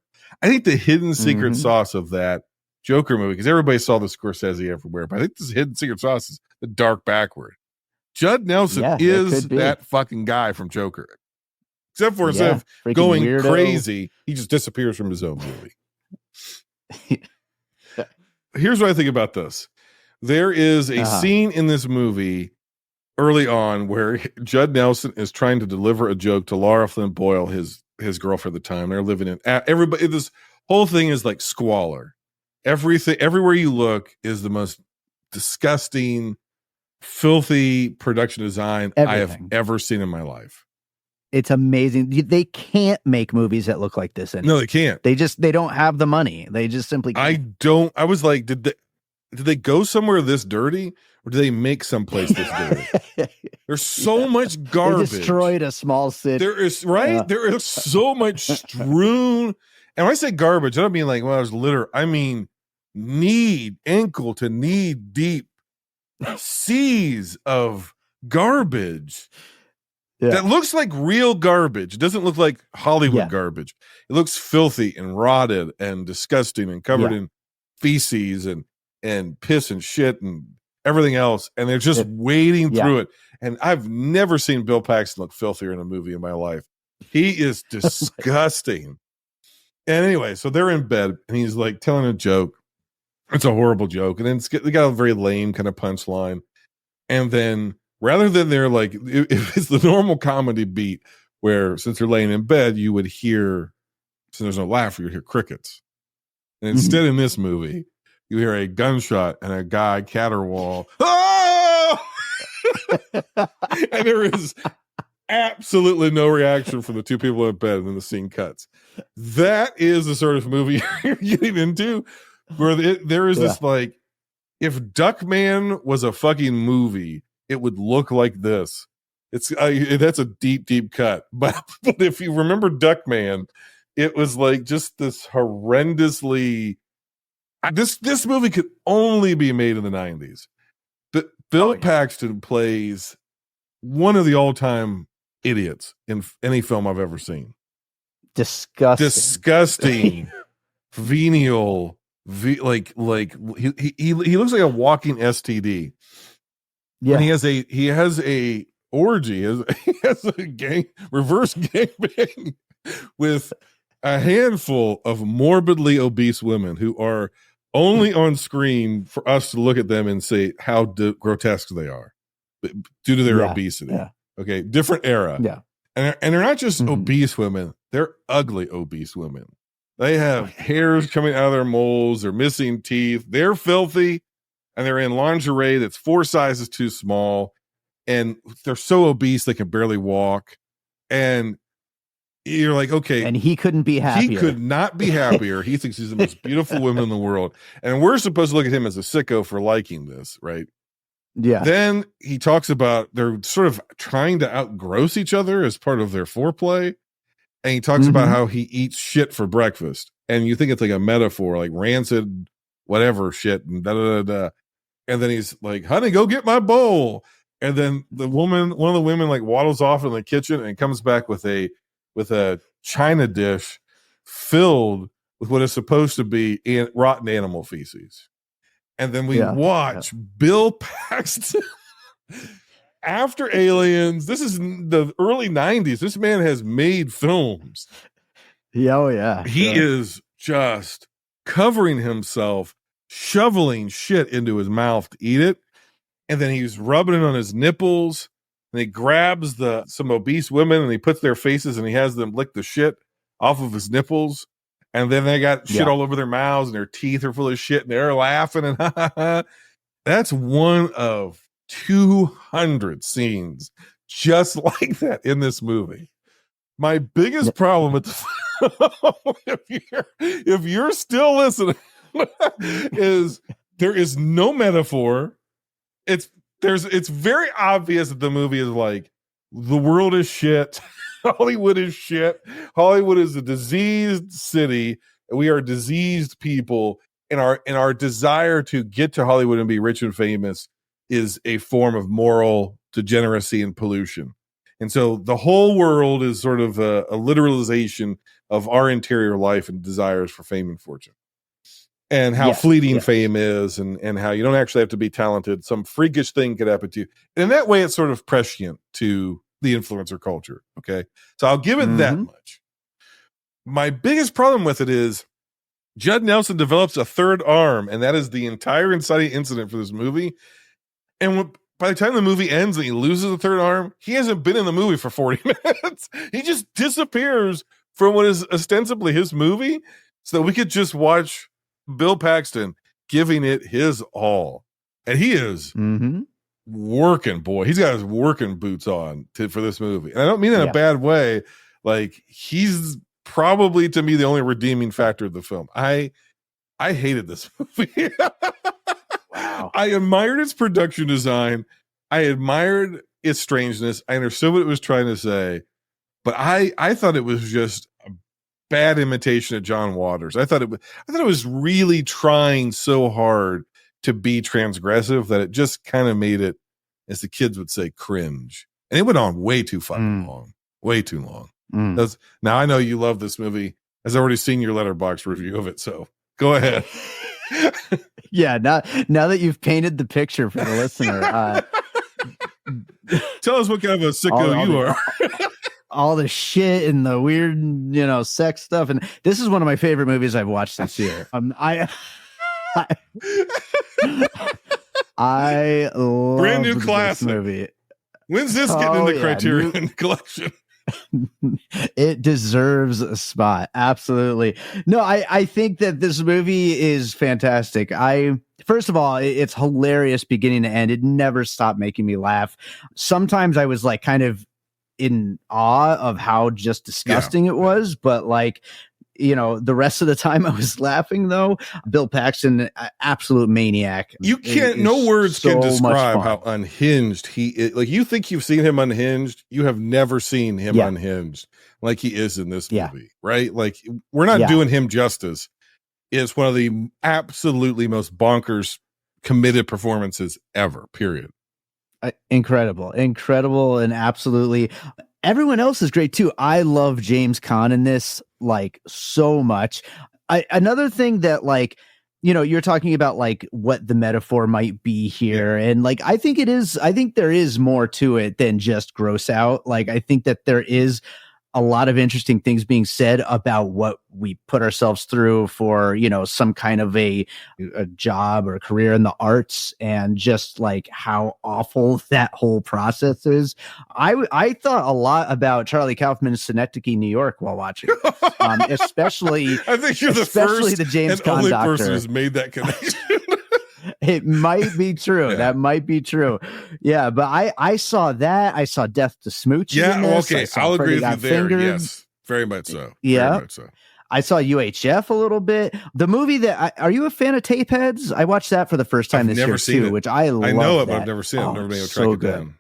Speaker 1: I think the hidden secret sauce of that Joker movie, because everybody saw the Scorsese everywhere, but I think this hidden secret sauce is the Dark Backward. Judd Nelson is that fucking guy from Joker. Except for instead of going weirdo. Crazy, he just disappears from his own movie. Here's what I think about this. There is a scene in this movie early on where Judd Nelson is trying to deliver a joke to Laura Flynn Boyle, his girlfriend at the time. They're living in everybody. This whole thing is like squalor. Everything, everywhere you look, is the most disgusting, filthy production design I have ever seen in my life.
Speaker 2: It's amazing. They can't make movies that look like this anymore.
Speaker 1: No, they can't.
Speaker 2: They don't have the money. They just simply can't.
Speaker 1: I was like, did they go somewhere this dirty, or do they make someplace this dirty? There's so much garbage.
Speaker 2: They destroyed a small city.
Speaker 1: There is there is so much strewn. And when I say garbage, I don't mean like, well, I was litter. I mean ankle to knee deep seas of garbage that looks like real garbage. It doesn't look like Hollywood garbage. It looks filthy and rotted and disgusting and covered in feces and piss and shit and everything else. And they're just wading through it. And I've never seen Bill Paxton look filthier in a movie in my life. He is disgusting. And anyway, so they're in bed and he's like telling a joke. It's a horrible joke. And then they got a very lame kind of punchline. And then rather than they're like, if it's the normal comedy beat where since they're laying in bed, you would hear, since there's no laughter, you'd hear crickets. And instead in this movie, you hear a gunshot and a guy caterwaul. Oh! And there is absolutely no reaction from the two people in bed, and then the scene cuts. That is the sort of movie you're getting into, where there is this like, if Duckman was a fucking movie, it would look like this. It's that's a deep, deep cut. But if you remember Duckman, it was like just this horrendously. This movie could only be made in the 90s. But Bill Paxton plays one of the all-time idiots in any film I've ever seen. Disgusting. Venial. Like he looks like a walking STD. Yeah. And he has a orgy. He has a reverse gangbang with a handful of morbidly obese women who are only on screen for us to look at them and say how grotesque they are due to their obesity. Yeah. Okay. Different era.
Speaker 2: Yeah.
Speaker 1: And they're not just obese women. They're ugly obese women. They have hairs coming out of their moles. They're missing teeth. They're filthy, and they're in lingerie that's 4 sizes too small. And they're so obese they can barely walk. And you're like, okay.
Speaker 2: And he couldn't be happier.
Speaker 1: He could not be happier. He thinks he's the most beautiful woman in the world. And we're supposed to look at him as a sicko for liking this, right?
Speaker 2: Yeah.
Speaker 1: Then he talks about they're sort of trying to outgross each other as part of their foreplay. And he talks about how he eats shit for breakfast. And you think it's like a metaphor, like rancid, whatever shit. And da-da-da-da. And then he's like, honey, go get my bowl. And then one of the women like waddles off in the kitchen and comes back with a china dish filled with what is supposed to be rotten animal feces. And then we watch Bill Paxton after Aliens. This is the early 90s. This man has made films.
Speaker 2: Oh, yeah.
Speaker 1: He is just covering himself, shoveling shit into his mouth to eat it. And then he's rubbing it on his nipples. And he grabs some obese women and he puts their faces and he has them lick the shit off of his nipples. And then they got shit all over their mouths and their teeth are full of shit and they're laughing. And that's one of 200 scenes just like that in this movie. My biggest problem with the film, if you're still listening, is there is no metaphor. It's very obvious that the movie is like, the world is shit. Hollywood is shit. Hollywood is a diseased city. We are diseased people. And our desire to get to Hollywood and be rich and famous is a form of moral degeneracy and pollution. And so the whole world is sort of a literalization of our interior life and desires for fame and fortune. And how fleeting fame is, and how you don't actually have to be talented. Some freakish thing could happen to you. And in that way, it's sort of prescient to the influencer culture. Okay. So I'll give it that much. My biggest problem with it is Judd Nelson develops a third arm, and that is the entire inciting incident for this movie. And by the time the movie ends and he loses a third arm, he hasn't been in the movie for 40 minutes. He just disappears from what is ostensibly his movie so that we could just watch Bill Paxton giving it his all. And he is working, boy. He's got his working boots on for this movie. And I don't mean that in a bad way. Like, he's probably, to me, the only redeeming factor of the film. I hated this movie. Wow. I admired its production design. I admired its strangeness. I understood what it was trying to say. But I thought it was just a bad imitation of John Waters. I thought it was really trying so hard to be transgressive that it just kind of made it, as the kids would say, cringe. And it went on way too fucking long. Way too long. Now I know you love this movie, as I've already seen your Letterboxd review of it, so go ahead.
Speaker 2: Yeah, now that you've painted the picture for the listener,
Speaker 1: tell us what kind of a sicko you are.
Speaker 2: All the shit and the weird, sex stuff, and this is one of my favorite movies I've watched this year. I love
Speaker 1: brand new classic
Speaker 2: movie.
Speaker 1: When's this getting in the Criterion collection?
Speaker 2: It deserves a spot. Absolutely. No, I think that this movie is fantastic. First of all, it's hilarious beginning to end. It never stopped making me laugh. Sometimes I was like kind of in awe of how just disgusting it was, but like, the rest of the time I was laughing though. Bill Paxton, absolute maniac.
Speaker 1: You can't, no words can describe how unhinged he is. Like, you think you've seen him unhinged. You have never seen him unhinged like he is in this movie, right? Like, we're not doing him justice. It's one of the absolutely most bonkers committed performances ever, period.
Speaker 2: Incredible, and absolutely. Everyone else is great too. I love James Caan in this like so much. Another thing that like, you're talking about like what the metaphor might be here. And like, I think there is more to it than just gross out. Like, I think that there is a lot of interesting things being said about what we put ourselves through for, some kind of a job or a career in the arts, and just like how awful that whole process is. I thought a lot about Charlie Kaufman's Synecdoche, New York while watching this. Especially
Speaker 1: I think you're the first
Speaker 2: the James
Speaker 1: and
Speaker 2: Caan
Speaker 1: only
Speaker 2: doctor.
Speaker 1: person who's made that connection.
Speaker 2: It might be true.
Speaker 1: Yeah.
Speaker 2: That might be true. Yeah, but I saw that. I saw Death to Smoochie.
Speaker 1: Yeah,
Speaker 2: in this.
Speaker 1: okay. I'll agree with you there.
Speaker 2: Fingered.
Speaker 1: Yes, very much so.
Speaker 2: Yeah.
Speaker 1: Very much so.
Speaker 2: I saw UHF a little bit. The movie that are you a fan of Tapeheads? I watched that for the first time this year too, which I love.
Speaker 1: I know it, but
Speaker 2: that.
Speaker 1: I've never seen it. I've never been able to track
Speaker 2: so
Speaker 1: it
Speaker 2: good.
Speaker 1: down.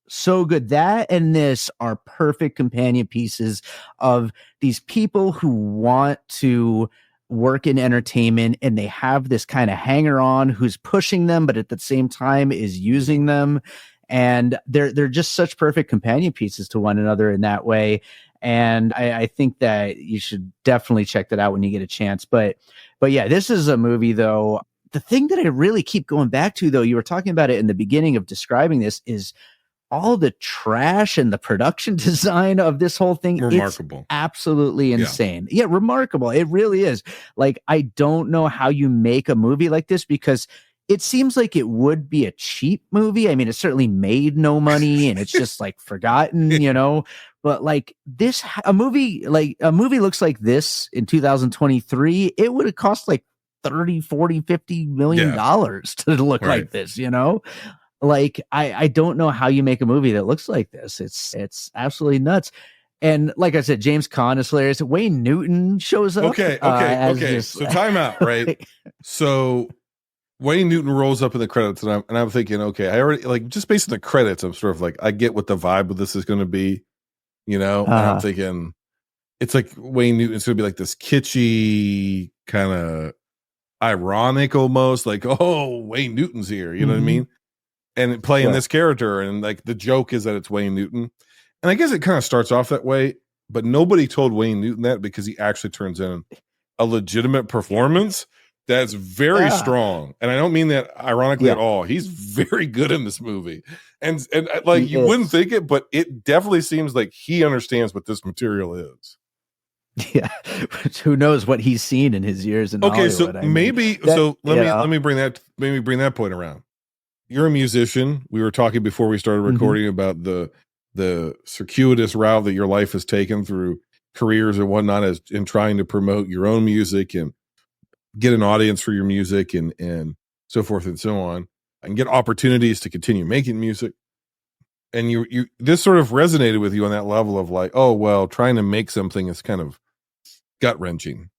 Speaker 2: So good. That and this are perfect companion pieces of these people who want to work in entertainment, and they have this kind of hanger on who's pushing them, but at the same time is using them. And they're just such perfect companion pieces to one another in that way. And I think that you should definitely check that out when you get a chance. But yeah, this is a movie though. The thing that I really keep going back to though, you were talking about it in the beginning of describing this, is all the trash and the production design of this whole thing.
Speaker 1: Remarkable.
Speaker 2: It's absolutely insane. Yeah, remarkable. It really is. Like, I don't know how you make a movie like this, because it seems like it would be a cheap movie. I mean, it certainly made no money and it's just like forgotten, but like a movie looks like this in 2023, it would have cost like 30, 40, 50 million dollars to look like this, Like, I don't know how you make a movie that looks like this. It's absolutely nuts. And like I said, James Caan is hilarious. Wayne Newton shows up.
Speaker 1: Okay. So time out, right? So Wayne Newton rolls up in the credits, and I'm thinking, okay, I already, like, just based on the credits, I'm sort of like, I get what the vibe of this is going to be, and I'm thinking it's like Wayne Newton's going to be like this kitschy, kind of ironic almost, like, oh, Wayne Newton's here, you know what I mean? And playing this character, and like the joke is that it's Wayne Newton. And I guess it kind of starts off that way, but nobody told Wayne Newton that, because he actually turns in a legitimate performance that's very strong. And I don't mean that ironically at all. He's very good in this movie. And like, you wouldn't think it, but it definitely seems like he understands what this material is.
Speaker 2: Yeah. Who knows what he's seen in his years in Hollywood.
Speaker 1: So let me bring that point around. You're a musician. We were talking before we started recording about the circuitous route that your life has taken through careers and whatnot, as in trying to promote your own music and get an audience for your music and so forth and so on, and get opportunities to continue making music. And you this sort of resonated with you on that level of like, oh, well, trying to make something is kind of gut wrenching,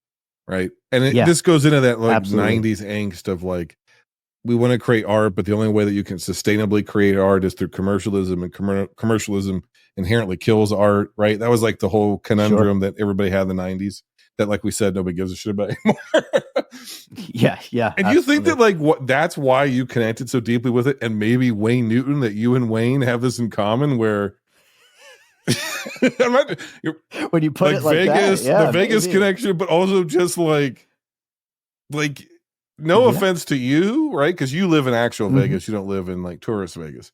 Speaker 1: right? And this goes into that like absolutely 90s angst of like, we want to create art, but the only way that you can sustainably create art is through commercialism, and commercialism inherently kills art, right? That was like the whole conundrum that everybody had in the 90s, that, like we said, nobody gives a shit about anymore.
Speaker 2: Yeah.
Speaker 1: And absolutely. You think that like that's why you connected so deeply with it, and maybe Wayne Newton, that you and Wayne have this in common, where
Speaker 2: when you put
Speaker 1: like
Speaker 2: it like
Speaker 1: Vegas,
Speaker 2: that,
Speaker 1: the Vegas connection, but also just like. No offense to you, right? Because you live in actual Vegas. You don't live in like tourist Vegas.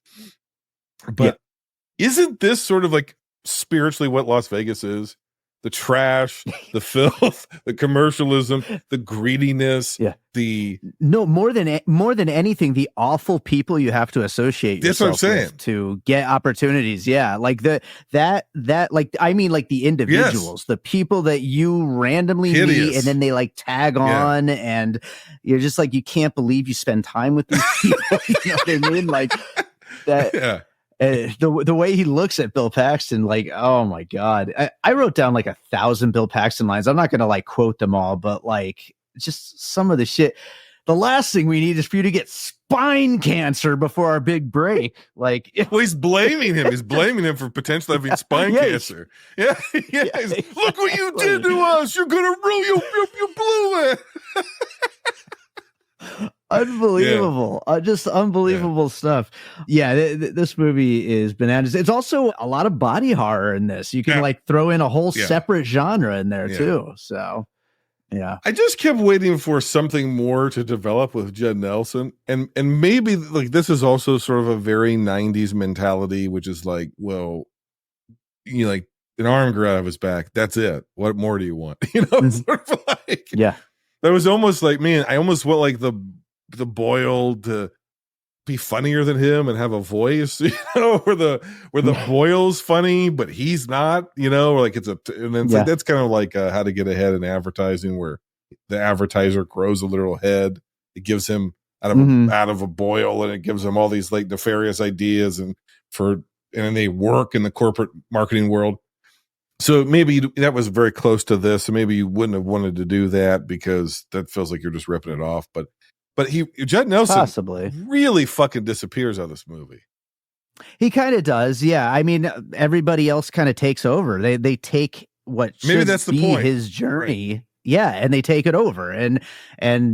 Speaker 1: But isn't this sort of like spiritually what Las Vegas is? The trash, the filth, the commercialism, the greediness,
Speaker 2: more than anything, the awful people you have to associate yourself with to get opportunities. Yeah, like I mean, like the individuals, the people that you randomly meet, and then they like tag on, and you're just like, you can't believe you spend time with these people. You know what I mean? Like that. Yeah. The way he looks at Bill Paxton, like, oh my God. I wrote down like 1,000 Bill Paxton lines. I'm not going to like quote them all, but like just some of the shit. The last thing we need is for you to get spine cancer before our big break. Like,
Speaker 1: well, he's blaming him. He's blaming him for potentially having spine cancer. Yeah. Look what you did to us. You're going to ruin you blew it.
Speaker 2: Unbelievable. Just unbelievable stuff. Yeah, this movie is bananas. It's also a lot of body horror in this. You can like throw in a whole separate genre in there too. So I just kept waiting for something more to develop with Judd Nelson, and maybe like this is also sort of a very 90s mentality, which is like, well, like
Speaker 1: an arm grew out of his back. That's it. What more do you want? You know, it's sort of like,
Speaker 2: Yeah.
Speaker 1: that was almost like, man, I almost want like the Boyle to be funnier than him and have a voice, you know, where the Boyle's funny, but he's not, you know, or like and then it's like, that's kind of like how to get ahead in advertising, where the advertiser grows a literal head. It gives him out of a Boyle, and it gives him all these like nefarious ideas, and they work in the corporate marketing world. So maybe that was very close to this. So maybe you wouldn't have wanted to do that, because that feels like you're just ripping it off. But Judd Nelson
Speaker 2: possibly
Speaker 1: really fucking disappears out of this movie.
Speaker 2: He kind of does. Yeah. I mean, everybody else kind of takes over. They take what
Speaker 1: maybe that's the point.
Speaker 2: His journey. Right. Yeah. And they take it over. And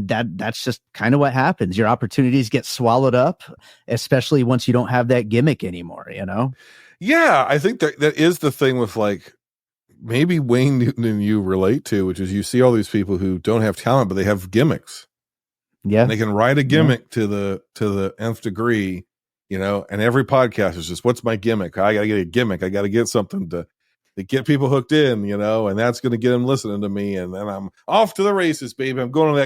Speaker 2: that's just kind of what happens. Your opportunities get swallowed up, especially once you don't have that gimmick anymore, you know?
Speaker 1: Yeah. I think that is the thing with like, maybe Wayne Newton and you relate to, which is you see all these people who don't have talent, but they have gimmicks.
Speaker 2: Yeah.
Speaker 1: And they can write a gimmick to the nth degree, you know, and every podcast is just, what's my gimmick? I got to get a gimmick. I got to get something to get people hooked in, you know, and that's going to get them listening to me. And then I'm off to the races, baby. I'm going to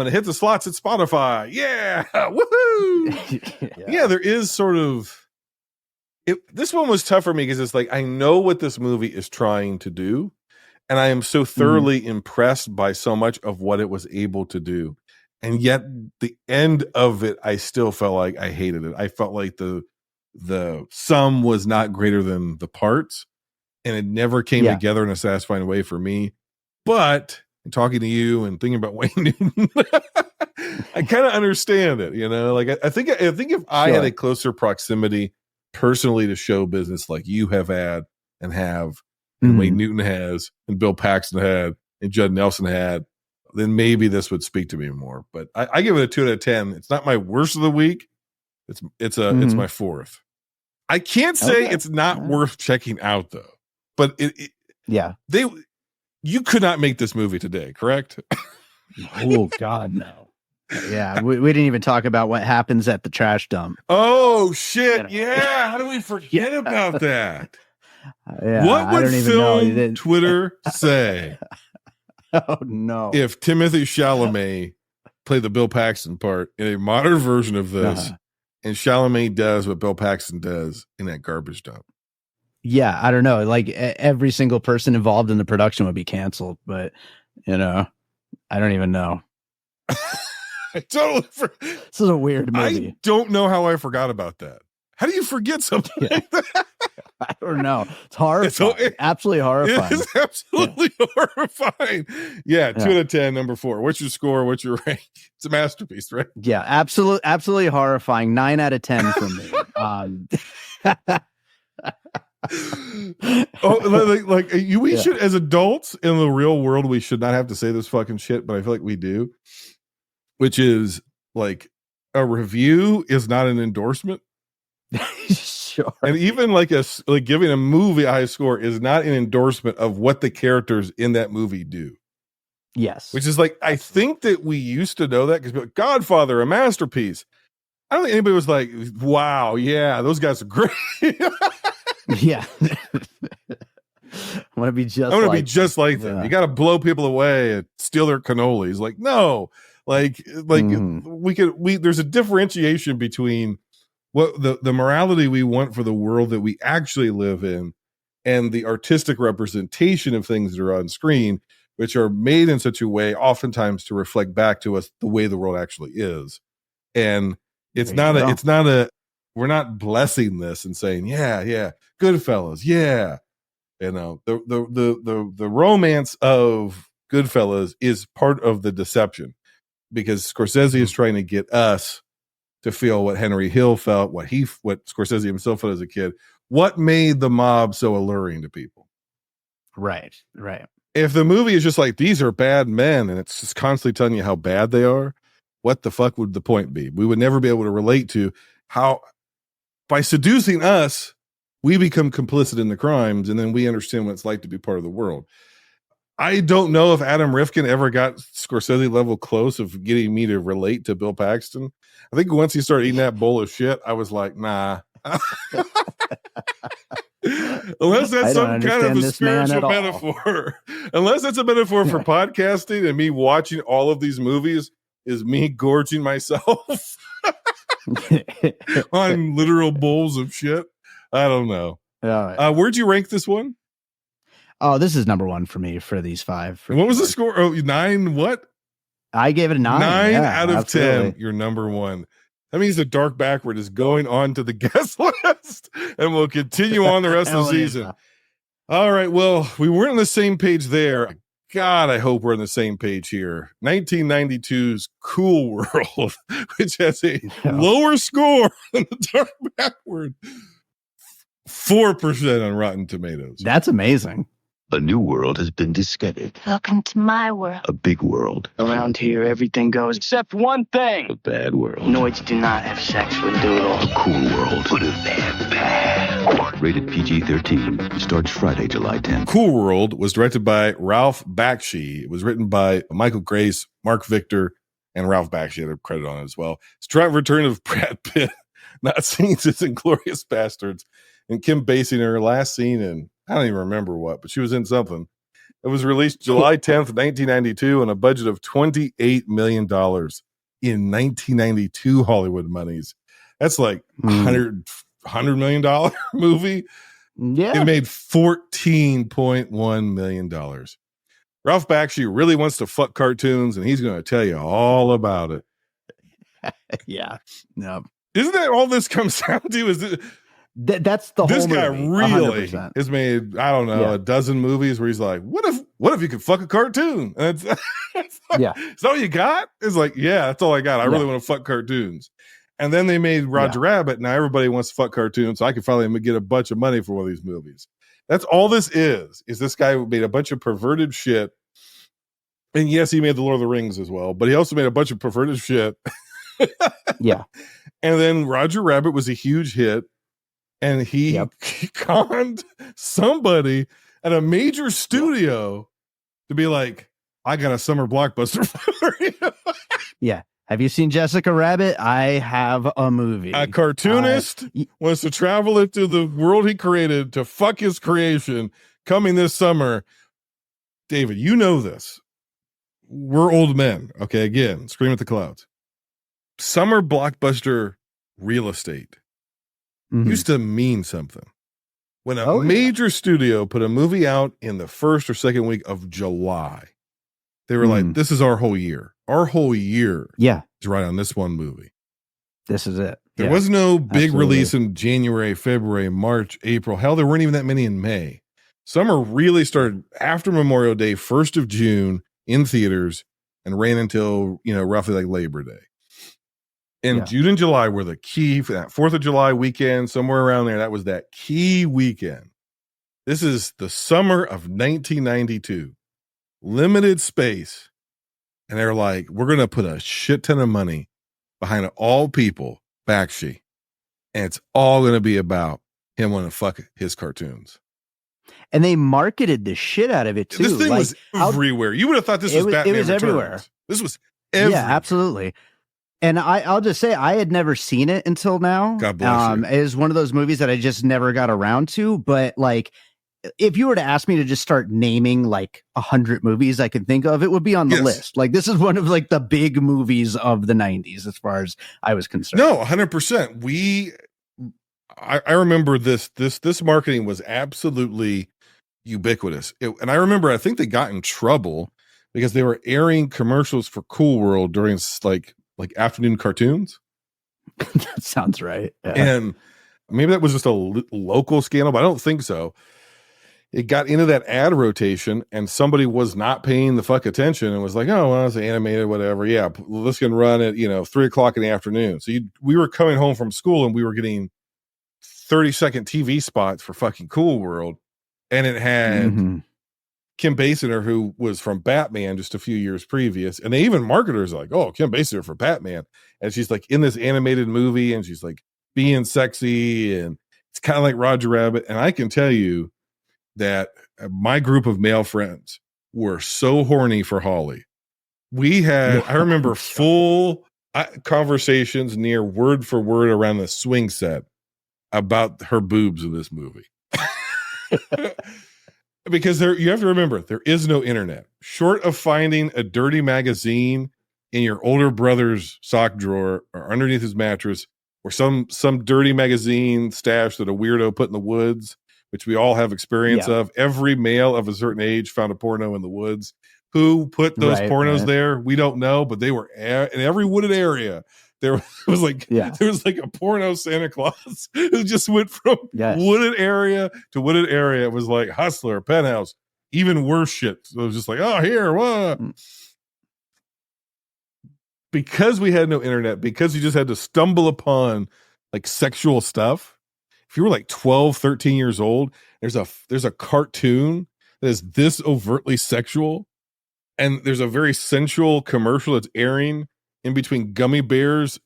Speaker 1: hit the slots at Spotify. Yeah. Woohoo. Yeah. There is sort of, this one was tough for me because it's like, I know what this movie is trying to do, and I am so thoroughly impressed by so much of what it was able to do. And yet the end of it, I still felt like I hated it. I felt like the sum was not greater than the parts, and it never came together in a satisfying way for me. But talking to you and thinking about Wayne Newton, I kind of understand it, you know, like I think if I had a closer proximity personally to show business like you have had and have, and Wayne Newton has, and Bill Paxton had, and Judd Nelson had, then maybe this would speak to me more. But I give it a 2 out of 10. It's not my worst of the week. It's my fourth. I can't say it's not worth checking out though. But you could not make this movie today, correct?
Speaker 2: Oh God, no. Yeah, we didn't even talk about what happens at the trash dump.
Speaker 1: Oh shit! Yeah, how do we forget about that? What would film Twitter say?
Speaker 2: Oh no!
Speaker 1: If Timothée Chalamet played the Bill Paxton part in a modern version of this, and Chalamet does what Bill Paxton does in that garbage dump.
Speaker 2: Yeah, I don't know. Like every single person involved in the production would be canceled, but you know, I don't even know.
Speaker 1: I totally
Speaker 2: this is a weird movie.
Speaker 1: I don't know how I forgot about that. How do you forget something like that?
Speaker 2: I don't know. It's horrifying. Absolutely horrifying.
Speaker 1: It is absolutely horrifying. Yeah, 2 out of 10, number 4. What's your score? What's your rank? It's a masterpiece, right?
Speaker 2: Yeah, absolutely horrifying. 9 out of 10 for me.
Speaker 1: We should, as adults in the real world, we should not have to say this fucking shit, but I feel like we do. Which is like, a review is not an endorsement.
Speaker 2: Sure.
Speaker 1: And even like giving a movie a high score is not an endorsement of what the characters in that movie do.
Speaker 2: Yes.
Speaker 1: Which is like, I think that we used to know that because like, Godfather, a masterpiece. I don't think anybody was like, wow, yeah, those guys are great.
Speaker 2: Yeah. I want to be just like
Speaker 1: them. You got to blow people away and steal their cannolis. Like, no, like there's a differentiation between what the morality we want for the world that we actually live in and the artistic representation of things that are on screen, which are made in such a way oftentimes to reflect back to us the way the world actually is. And we're not blessing this and saying, yeah, Goodfellas. Yeah. You know, the romance of Goodfellas is part of the deception because Scorsese is trying to get us to feel what Henry Hill felt, what Scorsese himself felt as a kid. What made the mob so alluring to people?
Speaker 2: Right.
Speaker 1: If the movie is just like, these are bad men, and it's just constantly telling you how bad they are, what the fuck would the point be? We would never be able to relate to how, by seducing us, we become complicit in the crimes, and then we understand what it's like to be part of the world. I don't know if Adam Rifkin ever got Scorsese level close of getting me to relate to Bill Paxton. I think once he started eating that bowl of shit, I was like, nah. Unless that's
Speaker 2: I don't
Speaker 1: some kind of
Speaker 2: understand
Speaker 1: a
Speaker 2: this man
Speaker 1: spiritual
Speaker 2: at all.
Speaker 1: metaphor. Unless that's a metaphor for podcasting and me watching all of these movies is me gorging myself on literal bowls of shit. I don't know. Where'd you rank this one?
Speaker 2: Oh, this is number one for me for these five.
Speaker 1: And what was the score? Oh, 9 what?
Speaker 2: I gave it a 9.
Speaker 1: 9 out of
Speaker 2: absolutely.
Speaker 1: 10. You're number one. That means the Dark Backward is going on to the guest list and will continue on the rest of the season. All right. Well, we weren't on the same page there. God, I hope we're on the same page here. 1992's Cool World, which has a lower score than the Dark Backward. 4% on Rotten Tomatoes.
Speaker 2: That's amazing.
Speaker 12: A new world has been discovered.
Speaker 6: Welcome to my world.
Speaker 12: A big world.
Speaker 10: Around here, everything goes except one thing.
Speaker 12: A bad world.
Speaker 10: Noids do not have sex with doodles.
Speaker 12: A cool world. But a bad. Rated PG-13. Starts Friday, July 10th.
Speaker 1: Cool World was directed by Ralph Bakshi. It was written by Michael Grace, Mark Victor, and Ralph Bakshi had a credit on it as well. It's the return of Brad Pitt, not seen since Inglourious Bastards, and Kim Basinger, last seen in, I don't even remember what, but she was in something. It was released July 10th, 1992, on a budget of $28 million in 1992 Hollywood monies. That's like $100 million movie.
Speaker 2: Yeah.
Speaker 1: It made $14.1 million. Ralph Bakshi really wants to fuck cartoons, and he's going to tell you all about it.
Speaker 2: Yeah. No.
Speaker 1: Isn't that all this comes down to? Is it?
Speaker 2: That's the
Speaker 1: this
Speaker 2: whole
Speaker 1: guy
Speaker 2: movie,
Speaker 1: really
Speaker 2: 100%.
Speaker 1: has made, I don't know, a dozen movies where he's like, what if you could fuck a cartoon? And it's like, is that all you got? It's like, yeah, that's all I got. I really want to fuck cartoons. And then they made Roger Rabbit. Now everybody wants to fuck cartoons, so I can finally get a bunch of money for one of these movies. That's all this is this guy made a bunch of perverted shit. And yes, he made the Lord of the Rings as well, but he also made a bunch of perverted shit.
Speaker 2: Yeah.
Speaker 1: And then Roger Rabbit was a huge hit. And he conned somebody at a major studio to be like, I got a summer blockbuster for you.
Speaker 2: Yeah. Have you seen Jessica Rabbit? I have a movie.
Speaker 1: A cartoonist wants to travel into the world he created to fuck his creation coming this summer. David, you know this. We're old men. Okay, again, scream at the clouds. Summer blockbuster real estate used to mean something. When a major studio put a movie out in the first or second week of July, they were like, this is our whole year. Our whole year is right on this one movie.
Speaker 2: This is it.
Speaker 1: There was no big release in January, February, March, April. Hell, there weren't even that many in May. Summer really started after Memorial Day, 1st of June in theaters and ran until, roughly like Labor Day. And June and July were the key for that 4th of July weekend, somewhere around there. That was that key weekend. This is the summer of 1992. Limited space. And they're like, we're going to put a shit ton of money behind all people, Bakshi. And it's all going to be about him wanting to fuck his cartoons.
Speaker 2: And they marketed the shit out of it, too.
Speaker 1: This thing was everywhere. You would have thought this was Batman
Speaker 2: It was
Speaker 1: Returns.
Speaker 2: everywhere.
Speaker 1: This was everywhere.
Speaker 2: Yeah, absolutely. And I'll just say I had never seen it until now.
Speaker 1: God bless you.
Speaker 2: It is one of those movies that I just never got around to. But like, if you were to ask me to just start naming like 100 movies I could think of, it would be on the list. Like, this is one of like the big movies of the 90s as far as I was concerned.
Speaker 1: No, 100%. I remember this marketing was absolutely ubiquitous. And I remember, I think they got in trouble because they were airing commercials for Cool World during like afternoon cartoons.
Speaker 2: That sounds right. Yeah.
Speaker 1: And maybe that was just a local scandal, but I don't think so. It got into that ad rotation and somebody was not paying the fuck attention and was like, oh, well, it's animated, whatever. Yeah, this can run at, 3:00 in the afternoon. So we were coming home from school and we were getting 30-second TV spots for fucking Cool World. And it had Kim Basinger, who was from Batman just a few years previous. And they even marketers like, oh, Kim Basinger for Batman. And she's like in this animated movie and she's like being sexy. And it's kind of like Roger Rabbit. And I can tell you that my group of male friends were so horny for Holly. We had, I remember full conversations near word for word around the swing set about her boobs in this movie. Because you have to remember, there is no internet. Short of finding a dirty magazine in your older brother's sock drawer or underneath his mattress, or some dirty magazine stash that a weirdo put in the woods, which we all have experience of. Every male of a certain age found a porno in the woods. Who put those pornos there? We don't know, but they were in every wooded area. There was like a porno Santa Claus who just went from wooded area to wooded area. It was like Hustler, Penthouse, even worse shit. So it was just like, oh, here, what? Because we had no internet, because you just had to stumble upon like sexual stuff. If you were like 12, 13 years old, there's a cartoon that is this overtly sexual, and there's a very sensual commercial that's airing in between gummy bears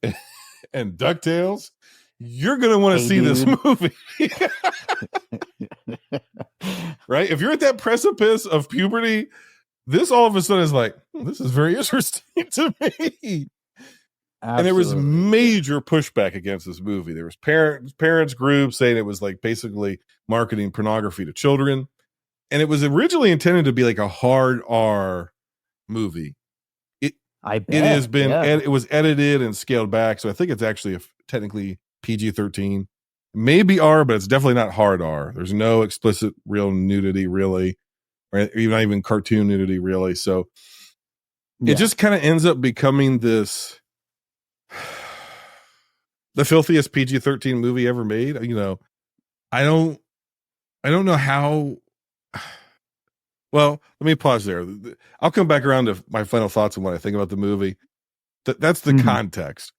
Speaker 1: and DuckTales, you're going to want to see this movie. Right? If you're at that precipice of puberty, this all of a sudden is like, this is very interesting to me. Absolutely. And there was major pushback against this movie. There was parents groups saying it was like basically marketing pornography to children. And it was originally intended to be like a hard R movie. It has been, it was edited and scaled back. So I think it's actually technically PG-13, maybe R, but it's definitely not hard R. There's no explicit real nudity really, or not even cartoon nudity really. So it just kind of ends up becoming the filthiest PG-13 movie ever made. You know, I don't know how. Well, let me pause there. I'll come back around to my final thoughts on what I think about the movie. That's the context.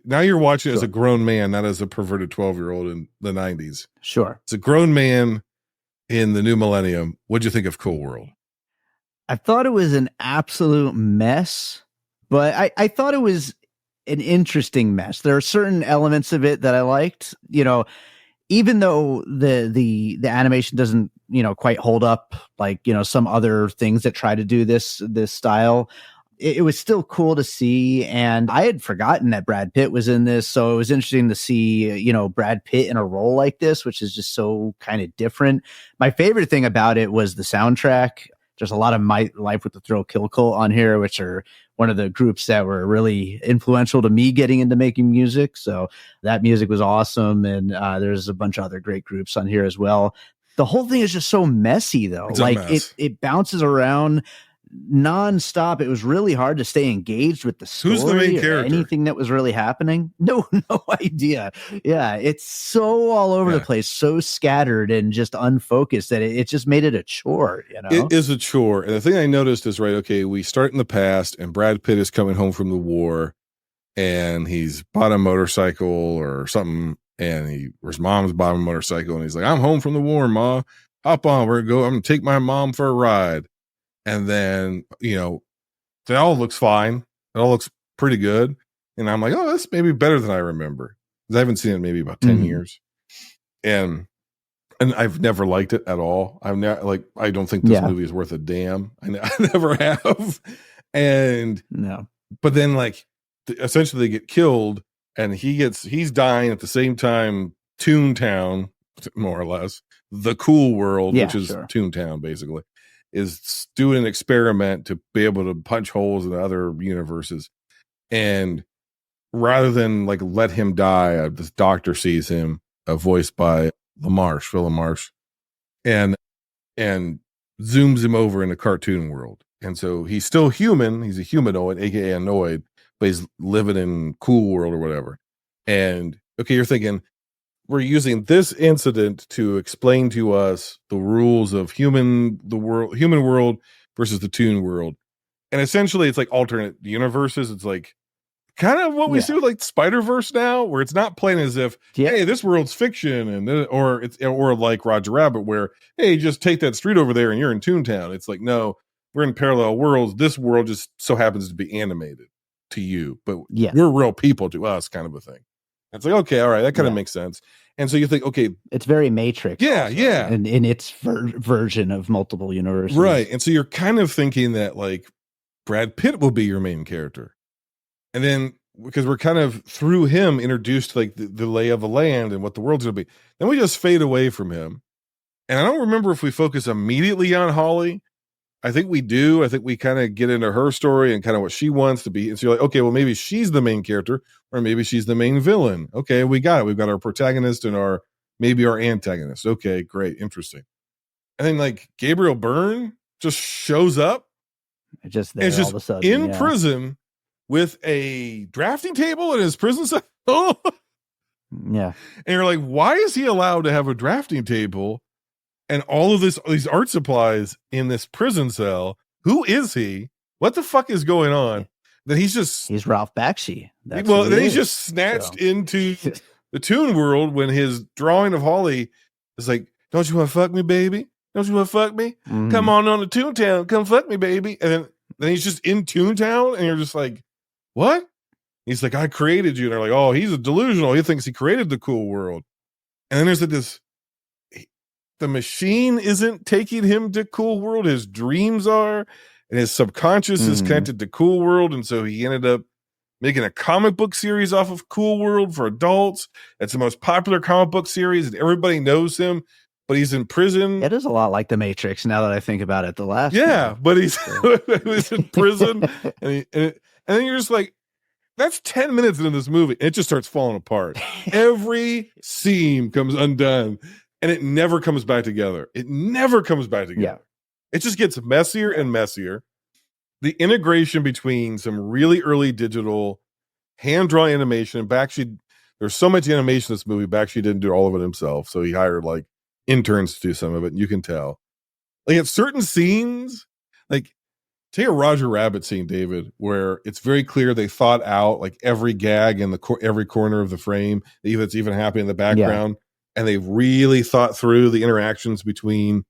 Speaker 1: Now you're watching it as a grown man, not as a perverted 12-year-old in the 90s.
Speaker 2: Sure.
Speaker 1: It's a grown man in the new millennium. What'd you think of Cool World?
Speaker 2: I thought it was an absolute mess, but I thought it was an interesting mess. There are certain elements of it that I liked, you know, even though the animation doesn't, you know, quite hold up like, you know, some other things that try to do this style, it was still cool to see. And I had forgotten that Brad Pitt was in this. So it was interesting to see, you know, Brad Pitt in a role like this, which is just so kind of different. My favorite thing about it was the soundtrack. There's a lot of My Life with the Thrill Kill Cult on here, which are one of the groups that were really influential to me getting into making music. So that music was awesome. And there's a bunch of other great groups on here as well. The whole thing is just so messy though.
Speaker 1: It's
Speaker 2: like it bounces around nonstop. It was really hard to stay engaged with the story.
Speaker 1: Who's the main character?
Speaker 2: Anything that was really happening. No idea. Yeah. It's so all over the place, so scattered and just unfocused that it just made it a chore, you know?
Speaker 1: It is a chore. And the thing I noticed is, right, okay, we start in the past and Brad Pitt is coming home from the war and he's bought a motorcycle or something, and his mom's bought a motorcycle and he's like, I'm home from the war, Ma. Hop on, I'm gonna take my mom for a ride. And then, you know, that all looks fine. It all looks pretty good. And I'm like, oh, that's maybe better than I remember. Because I haven't seen it in maybe about 10 years. And I've never liked it at all. I don't think this movie is worth a damn. I never have. And but then like essentially they get killed and he's dying at the same time Toontown, more or less, the cool world, which is Toontown basically, is doing an experiment to be able to punch holes in other universes. And rather than like let him die, this doctor sees him, voiced by Phil LaMarche, and zooms him over in the cartoon world. And so he's still human. He's a humanoid, aka Anoid, but he's living in Cool World or whatever. And okay, you're thinking, we're using this incident to explain to us the rules of human world versus the Toon world. And essentially it's like alternate universes. It's like kind of what we see with like Spider-Verse now, where it's not playing as if, hey, this world's fiction, and or like Roger Rabbit, where, hey, just take that street over there and you're in Toontown. It's like, no, we're in parallel worlds. This world just so happens to be animated to you, but we're real people to us, kind of a thing. It's like, okay, all right, that kind of makes sense. And so you think, okay,
Speaker 2: it's very Matrix, and in its version of multiple universes,
Speaker 1: right? And so you're kind of thinking that like Brad Pitt will be your main character, and then because we're kind of through him introduced to like the lay of the land and what the world's going to be, then we just fade away from him, And I don't remember if we focus immediately on Holly. I think we do. I think we kind of get into her story and kind of what she wants to be. And so you're like, okay, well, maybe she's the main character or maybe she's the main villain. Okay, we got it. We've got our protagonist and maybe our antagonist. Okay, great. Interesting. And then like Gabriel Byrne just shows up.
Speaker 2: Just there all of a sudden.
Speaker 1: In prison with a drafting table in his prison cell.
Speaker 2: Yeah.
Speaker 1: And you're like, why is he allowed to have a drafting table and all of these art supplies in this prison cell? Who is he? What the fuck is going on? That he's
Speaker 2: Ralph Bakshi.
Speaker 1: Then he's just snatched into the Toon World when his drawing of Holly is like, don't you want to fuck me, baby? Don't you want to fuck me? Come on to Toontown. Come fuck me, baby. And then he's just in Toontown and you're just like, what? He's like, I created you. And they're like, oh, he's a delusional. He thinks he created the cool world. And then there's like this, the machine isn't taking him to cool world. His dreams are, and his subconscious is connected to cool world. And so he ended up making a comic book series off of Cool World for adults. It's the most popular comic book series and everybody knows him, but he's in prison.
Speaker 2: It is a lot like The Matrix now that I think about it. The last
Speaker 1: but he's in prison and then you're just like, that's 10 minutes into this movie. It just starts falling apart. Every seam comes undone and it never comes back together. It never comes back together. Yeah. It just gets messier and messier. The integration between some really early digital hand-drawn animation. Bakshi, there's so much animation in this movie. Bakshi didn't do all of it himself. So he hired like interns to do some of it. And you can tell. Like at certain scenes, like take a Roger Rabbit scene, David, where it's very clear they thought out like every gag in every corner of the frame that's even happening in the background, and they've really thought through the interactions between,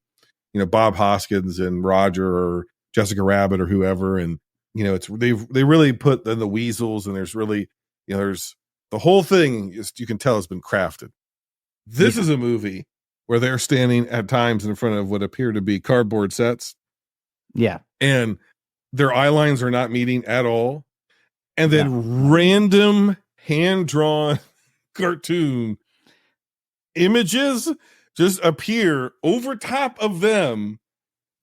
Speaker 1: Bob Hoskins and Roger or Jessica Rabbit or whoever, and they really put in the weasels, and there's really there's the whole thing is, you can tell, has been crafted. This is a movie where they're standing at times in front of what appear to be cardboard sets.
Speaker 2: Yeah,
Speaker 1: and their eye lines are not meeting at all. And then random hand-drawn cartoon images just appear over top of them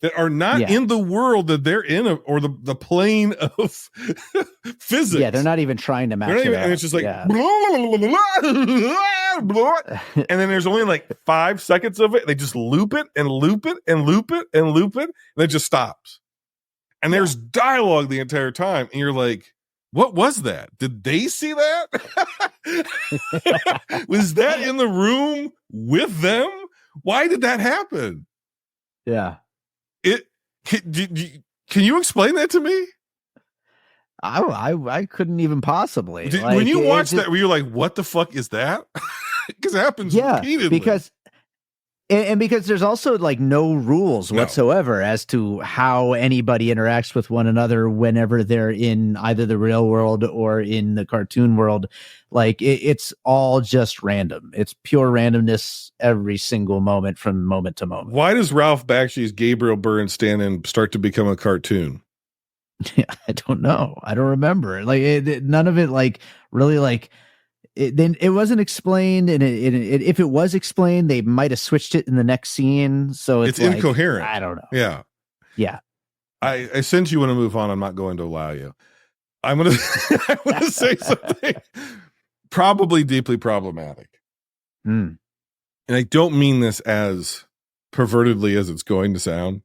Speaker 1: that are not in the world that they're in, or the plane of physics.
Speaker 2: Yeah, they're not even trying to match it up.
Speaker 1: And it's just like, and then there's only like 5 seconds of it. They just loop it and loop it and loop it and loop it. And it just stops. And there's dialogue the entire time. And you're like, what was that? Did they see that? Was that in the room with them? Why did that happen?
Speaker 2: Yeah.
Speaker 1: Can you explain that to me?
Speaker 2: I couldn't even possibly.
Speaker 1: When you watch that, were you like, what the fuck is that? Because it happens repeatedly.
Speaker 2: Because there's also like no rules whatsoever as to how anybody interacts with one another whenever they're in either the real world or in the cartoon world. Like it's all just random. It's pure randomness every single moment from moment to moment.
Speaker 1: Why does Ralph Bakshi's Gabriel Byrne stand-in start to become a cartoon?
Speaker 2: Yeah, I don't know. I don't remember. Like none of it like really like it wasn't explained, and if it was explained, they might have switched it in the next scene. So it's like,
Speaker 1: incoherent.
Speaker 2: I don't know.
Speaker 1: Yeah. I sense you want to move on. I'm not going to allow you. I'm going to say something probably deeply problematic. And I don't mean this as pervertedly as it's going to sound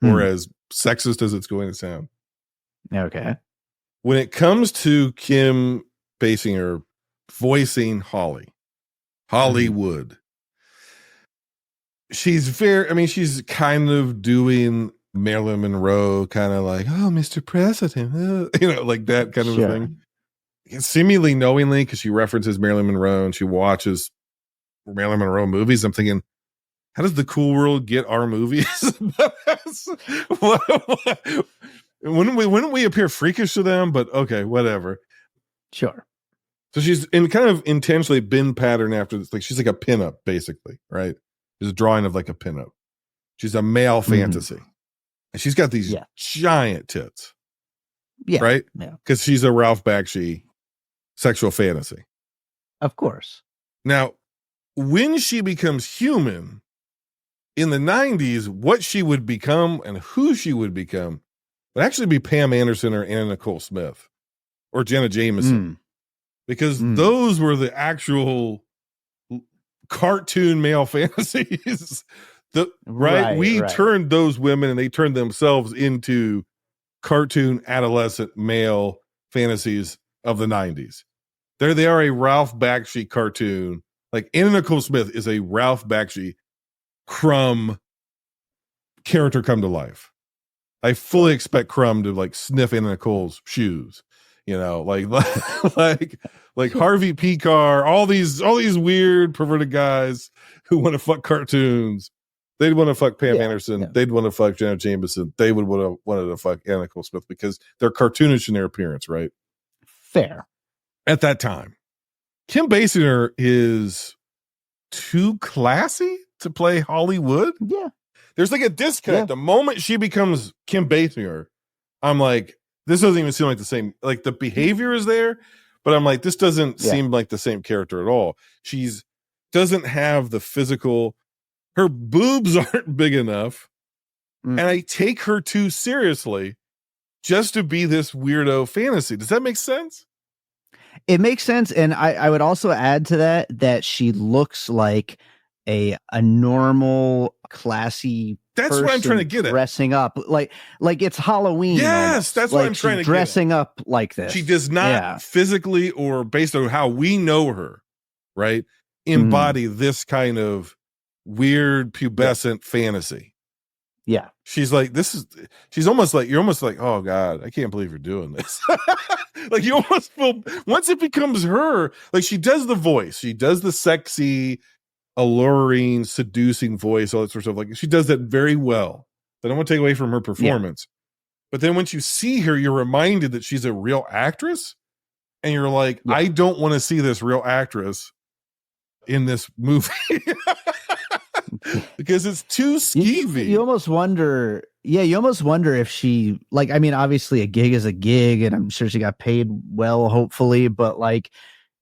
Speaker 1: or as sexist as it's going to sound.
Speaker 2: Okay.
Speaker 1: When it comes to Kim Basinger voicing Hollywood, she's she's kind of doing Marilyn Monroe, kind of like, oh, Mr. President, like that kind of thing. Seemingly knowingly, because she references Marilyn Monroe and she watches Marilyn Monroe movies. I'm thinking, how does the cool world get our movies? Wouldn't we appear freakish to them? But okay, whatever.
Speaker 2: Sure.
Speaker 1: So she's in kind of intentionally bin pattern after this. Like she's like a pinup, basically, right? She's a drawing of like a pinup. She's a male fantasy. And she's got these giant tits.
Speaker 2: Yeah.
Speaker 1: Right?
Speaker 2: Yeah.
Speaker 1: Because she's a Ralph Bakshi sexual fantasy.
Speaker 2: Of course.
Speaker 1: Now, when she becomes human, in the 90s, what she would become and who she would become would actually be Pam Anderson or Anna Nicole Smith or Jenna Jameson. Because those were the actual cartoon male fantasies. We turned those women and they turned themselves into cartoon adolescent male fantasies of the 90s. There they are, a Ralph Bakshi cartoon. Like Anna Nicole Smith is a Ralph Bakshi Crumb character come to life. I fully expect Crumb to like sniff Anna Nicole's shoes, like Harvey Picar, all these weird perverted guys who want to fuck cartoons. They'd want to fuck Pam Anderson. Yeah. They'd want to fuck Jenna Jameson. They would want to fuck Anna Nicole Smith because they're cartoonish in their appearance, right?
Speaker 2: Fair.
Speaker 1: At that time, Kim Basinger is too classy to play Hollywood.
Speaker 2: Yeah.
Speaker 1: There's like a disconnect. Yeah. The moment she becomes Kim Basinger, I'm like, this doesn't even seem like the same. Like the behavior is there, but I'm like, this doesn't seem like the same character at all. She's doesn't have the physical. Her boobs aren't big enough, and I take her too seriously just to be this weirdo fantasy. Does that make sense?
Speaker 2: It makes sense, and I would also add to that she looks like a normal, classy.
Speaker 1: That's what I'm trying to get at.
Speaker 2: Dressing up like it's Halloween.
Speaker 1: Yes,
Speaker 2: almost.
Speaker 1: that's what I'm trying to get at.
Speaker 2: Dressing up like this.
Speaker 1: She does not physically or based on how we know her, right? Embody this kind of weird pubescent fantasy.
Speaker 2: Yeah.
Speaker 1: She's almost like, you're almost like, oh God, I can't believe you're doing this. Like you almost feel, once it becomes her, like she does the voice, she does the sexy, alluring, seducing voice, all that sort of stuff. Like she does that very well. I don't want to take away from her performance. But then once you see her, you're reminded that she's a real actress. And you're like, I don't want to see this real actress in this movie. Because it's too skeevy.
Speaker 2: You almost wonder, if she, like, I mean, obviously a gig is a gig, and I'm sure she got paid well, hopefully, but like,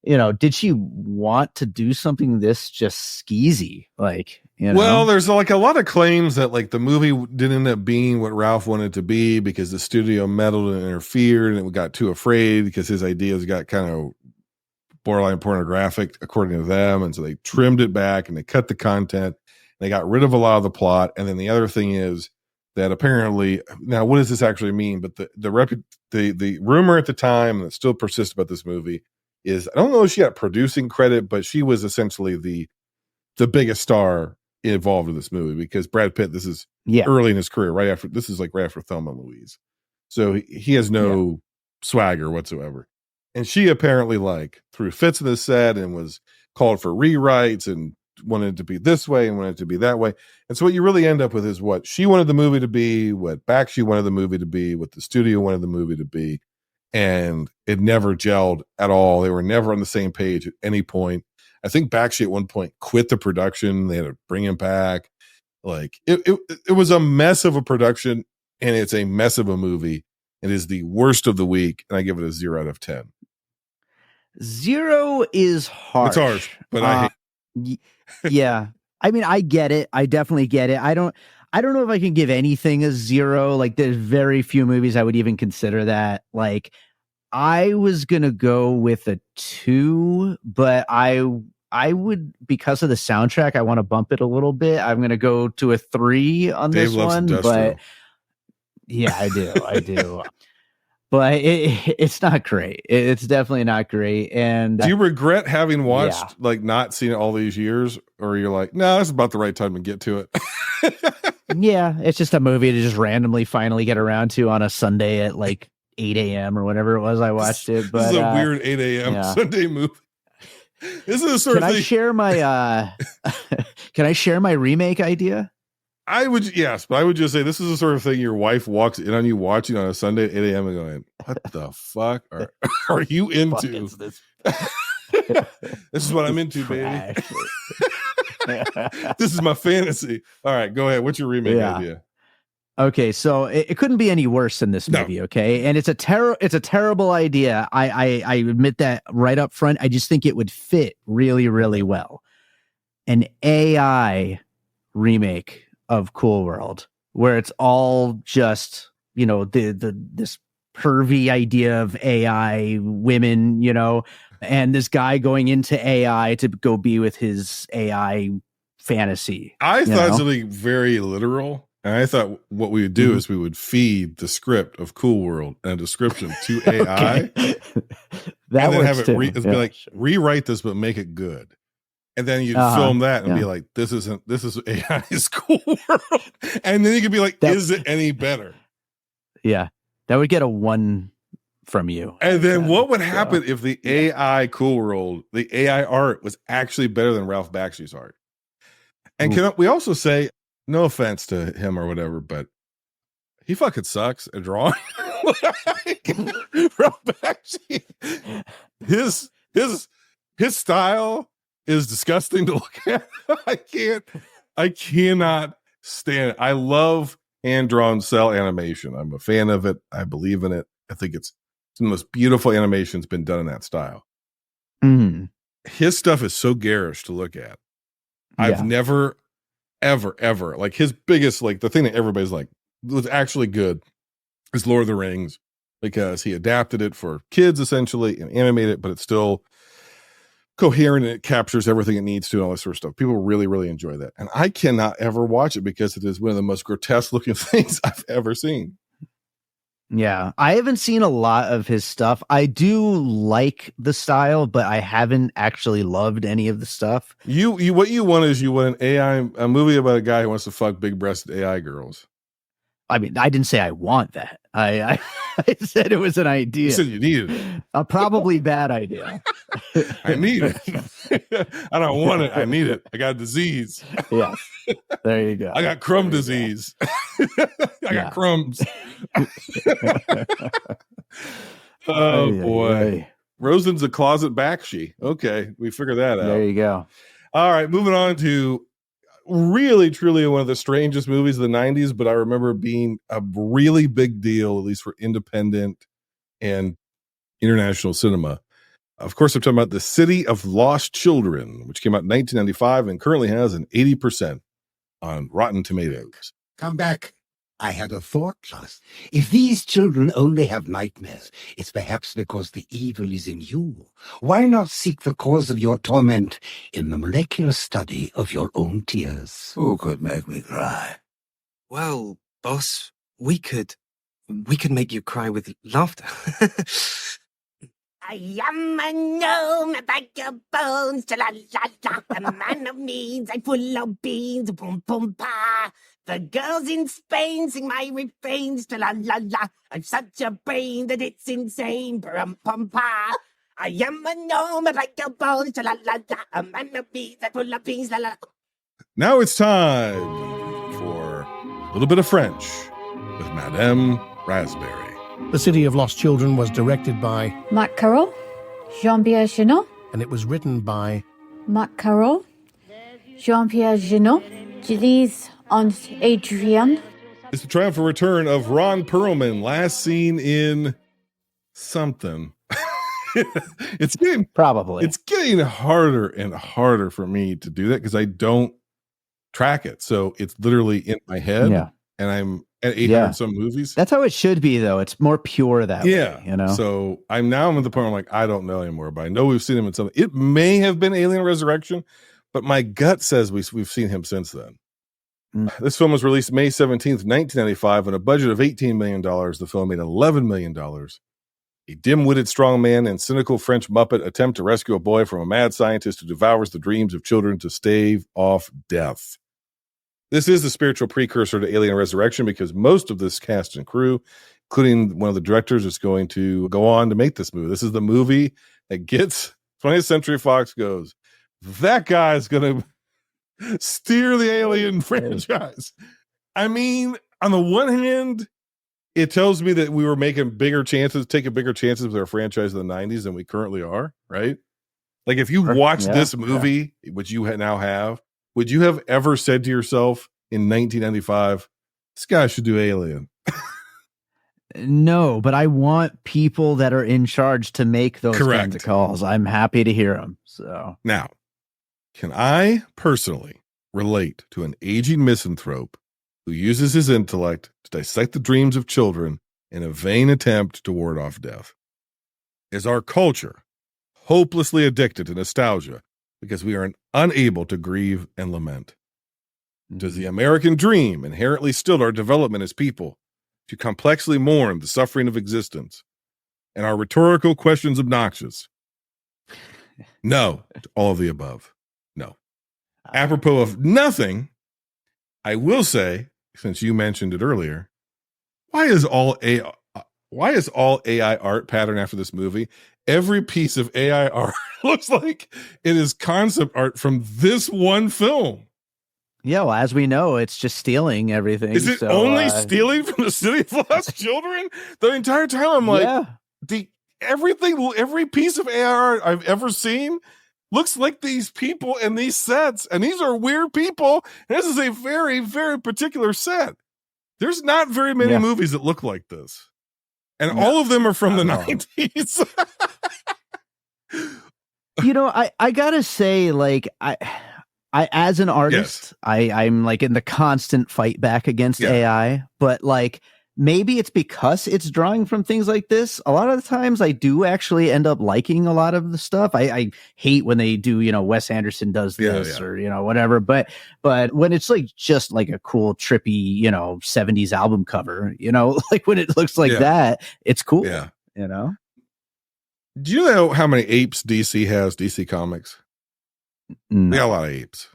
Speaker 2: did she want to do something this just skeezy? Like,
Speaker 1: Well, there's like a lot of claims that like the movie didn't end up being what Ralph wanted it to be because the studio meddled and interfered, and it got too afraid because his ideas got kind of borderline pornographic according to them, and so they trimmed it back and they cut the content. They got rid of a lot of the plot. And then the other thing is that apparently, now what does this actually mean? But the rumor at the time that still persists about this movie is, I don't know if she got producing credit, but she was essentially the biggest star involved in this movie because Brad Pitt, this is early in his career, right after Thelma and Louise. So he has no swagger whatsoever. And she apparently like threw fits in the set and was called for rewrites and wanted it to be this way and wanted it to be that way. And so what you really end up with is what she wanted the movie to be, what Bakshi wanted the movie to be, what the studio wanted the movie to be. And it never gelled at all. They were never on the same page at any point. I think Bakshi at one point quit the production. They had to bring him back. Like it was a mess of a production, and it's a mess of a movie. It is the worst of the week. And I give it a 0 out of 10.
Speaker 2: 0 is harsh.
Speaker 1: It's harsh, but I hate
Speaker 2: yeah. I mean, I get it. I definitely get it. I don't know if I can give anything a 0. Like there's very few movies I would even consider that. Like I was going to go with a 2, but I would, because of the soundtrack, I want to bump it a little bit. I'm going to go to a 3 on
Speaker 1: Dave
Speaker 2: this
Speaker 1: loves
Speaker 2: one,
Speaker 1: industrial.
Speaker 2: but yeah, I do. But it's not great. It's definitely not great. And
Speaker 1: do you regret having watched, like not seen it all these years? Or you're like, no, that's about the right time to get to it.
Speaker 2: Yeah, it's just a movie to just randomly finally get around to on a Sunday at like 8 a.m. or whatever it was I watched it. But
Speaker 1: this is a weird 8 a.m. Sunday movie. This is the sort of thing.
Speaker 2: Can I share my remake idea?
Speaker 1: I would, yes, but I would just say this is the sort of thing your wife walks in on you watching on a Sunday at 8 a.m. and going, what the fuck are you into?
Speaker 2: This
Speaker 1: is what I'm into, baby. This is my fantasy. All right, go ahead. What's your remake idea?
Speaker 2: Okay, so it couldn't be any worse than this movie, okay? And it's a terrible idea. I admit that right up front. I just think it would fit really, really well. An AI remake of Cool World, where it's all just, this pervy idea of AI women, and this guy going into AI to go be with his AI fantasy.
Speaker 1: I thought something very literal. And I thought what we would do is we would feed the script of Cool World and a description to AI.
Speaker 2: That
Speaker 1: and then
Speaker 2: works
Speaker 1: have it
Speaker 2: too.
Speaker 1: be like, rewrite this, but make it good. And then you'd film that and be like, this is AI's Cool World. And then you could be like, is it any better?
Speaker 2: Yeah. That would get a 1 from you.
Speaker 1: And then what would happen if the AI Cool World, the AI art was actually better than Ralph Bakshi's art? And can we also say, no offense to him or whatever, but he fucking sucks at drawing. Ralph Bakshi, his style is disgusting to look at. I cannot stand it. I love hand-drawn cell animation. I'm a fan of it. I believe in it. I think it's the most beautiful animation that's been done in that style.
Speaker 2: Mm.
Speaker 1: His stuff is so garish to look at. I've never, ever, like his biggest, like the thing that everybody's like, was actually good is Lord of the Rings, because he adapted it for kids essentially and animated it, but it's still coherent and it captures everything it needs to and all this sort of stuff. People really, really enjoy that. And I cannot ever watch it because it is one of the most grotesque looking things I've ever seen.
Speaker 2: Yeah, I haven't seen a lot of his stuff. I do like the style, but I haven't actually loved any of the stuff.
Speaker 1: You what you want is a movie about a guy who wants to fuck big-breasted AI girls.
Speaker 2: I mean, I didn't say I want that. I said it was an idea.
Speaker 1: You said you needed it.
Speaker 2: A probably bad idea.
Speaker 1: I need it. I don't want it. I need it. I got a disease.
Speaker 2: Yes. There you go.
Speaker 1: I got crumb disease. I got crumbs. Oh, boy. Rosen's a closet Bakshi. Okay, we figured that out.
Speaker 2: There you go.
Speaker 1: All right, moving on to really, truly one of the strangest movies of the 90s, but I remember being a really big deal, at least for independent and international cinema. Of course, I'm talking about The City of Lost Children, which came out in 1995 and currently has an 80% on Rotten Tomatoes.
Speaker 13: Come back. I had a thought, Plus. If these children only have nightmares, it's perhaps because the evil is in you. Why not seek the cause of your torment in the molecular study of your own tears? Who could make me cry?
Speaker 14: Well, boss, we could make you cry with laughter.
Speaker 15: I am a gnome, a bag of bones, cha-la-la-la. A man of means, I'm full of beans, boom-boom-pa. The girls in Spain sing my refrains, cha-la-la-la. I'm such a brain that it's insane, brum-pum-pa. I am a gnome, a bag of bones, cha-la-la-la. A man of means, I'm full of beans, la-la.
Speaker 1: Now it's time for a little bit of French with Madame Raspberry.
Speaker 16: The City of Lost Children was directed by
Speaker 17: Marc Caro, Jean-Pierre Jeunet,
Speaker 16: and it was written by
Speaker 17: Marc Caro, Jean-Pierre Jeunet, Gilles and Adrian.
Speaker 1: It's the triumphant return of Ron Perlman, last seen in something. It's getting harder and harder for me to do that because I don't track it. So it's literally in my head.
Speaker 2: Yeah.
Speaker 1: And I'm at 800 some movies.
Speaker 2: That's how it should be, though. It's more pure that way.
Speaker 1: Yeah. So I'm at the point where I'm like, I don't know anymore, but I know we've seen him in something. It may have been Alien Resurrection, but my gut says we've seen him since then. This film was released May 17th, 1995, on a budget of $18 million. The film made $11 million. A dim-witted strongman and cynical French Muppet attempt to rescue a boy from a mad scientist who devours the dreams of children to stave off death. This is the spiritual precursor to Alien Resurrection because most of this cast and crew, including one of the directors, is going to go on to make this movie. This is the movie that gets 20th Century Fox goes, that guy's going to steer the Alien franchise. I mean, on the one hand, it tells me that we were taking bigger chances with our franchise in the 90s than we currently are, right? Like if you watch this movie, which you now have, would you have ever said to yourself in 1995, this guy should do Alien?
Speaker 2: No, but I want people that are in charge to make those kinds of calls. I'm happy to hear them. So
Speaker 1: now, can I personally relate to an aging misanthrope who uses his intellect to dissect the dreams of children in a vain attempt to ward off death? Is our culture hopelessly addicted to nostalgia because we are unable to grieve and lament? Does the American dream inherently still our development as people to complexly mourn the suffering of existence? And are rhetorical questions obnoxious? No, to all of the above. No. Apropos of nothing, I will say, since you mentioned it earlier, why is all AI art patterned after this movie? Every piece of AI art looks like it is concept art from this one film.
Speaker 2: Yeah, well, as we know, it's just stealing everything.
Speaker 1: Is it only stealing from the City of Lost Children? The entire time I'm like, every piece of AI art I've ever seen looks like these people and these sets, and these are weird people. And this is a very, very particular set. There's not very many movies that look like this. And all of them are from the 90s.
Speaker 2: You know, I gotta say, like, I as an artist, I'm like in the constant fight back against AI, but like maybe it's because it's drawing from things like this. A lot of the times I do actually end up liking a lot of the stuff. I hate when they do, you know, Wes Anderson does this or, you know, whatever. But when it's like just like a cool, trippy, you know, 70s album cover, you know, like when it looks like that, it's cool.
Speaker 1: Yeah.
Speaker 2: You know?
Speaker 1: Do you know how many apes DC has, DC Comics?
Speaker 2: No.
Speaker 1: They got a lot of apes.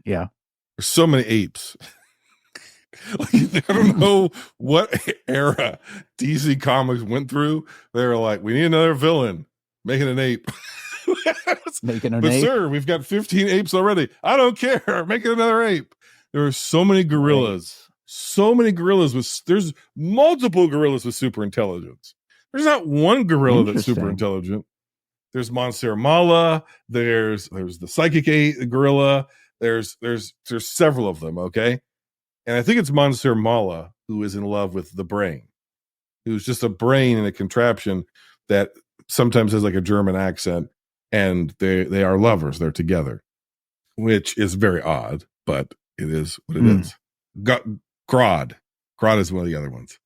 Speaker 2: Yeah.
Speaker 1: There's so many apes. Like, I don't know what era DC Comics went through. They were like, we need another villain. Making an ape.
Speaker 2: Making an
Speaker 1: but
Speaker 2: ape.
Speaker 1: Sir, we've got 15 apes already. I don't care. Making another ape. There are so many gorillas. Right. So many gorillas there's multiple gorillas with super intelligence. There's not one gorilla that's super intelligent. There's Monsieur Mala. There's the psychic gorilla. There's several of them. Okay. And I think it's Monsieur Mala who is in love with the brain, who's just a brain in a contraption that sometimes has like a German accent, and they are lovers. They're together, which is very odd, but it is what it is. Grodd is one of the other ones.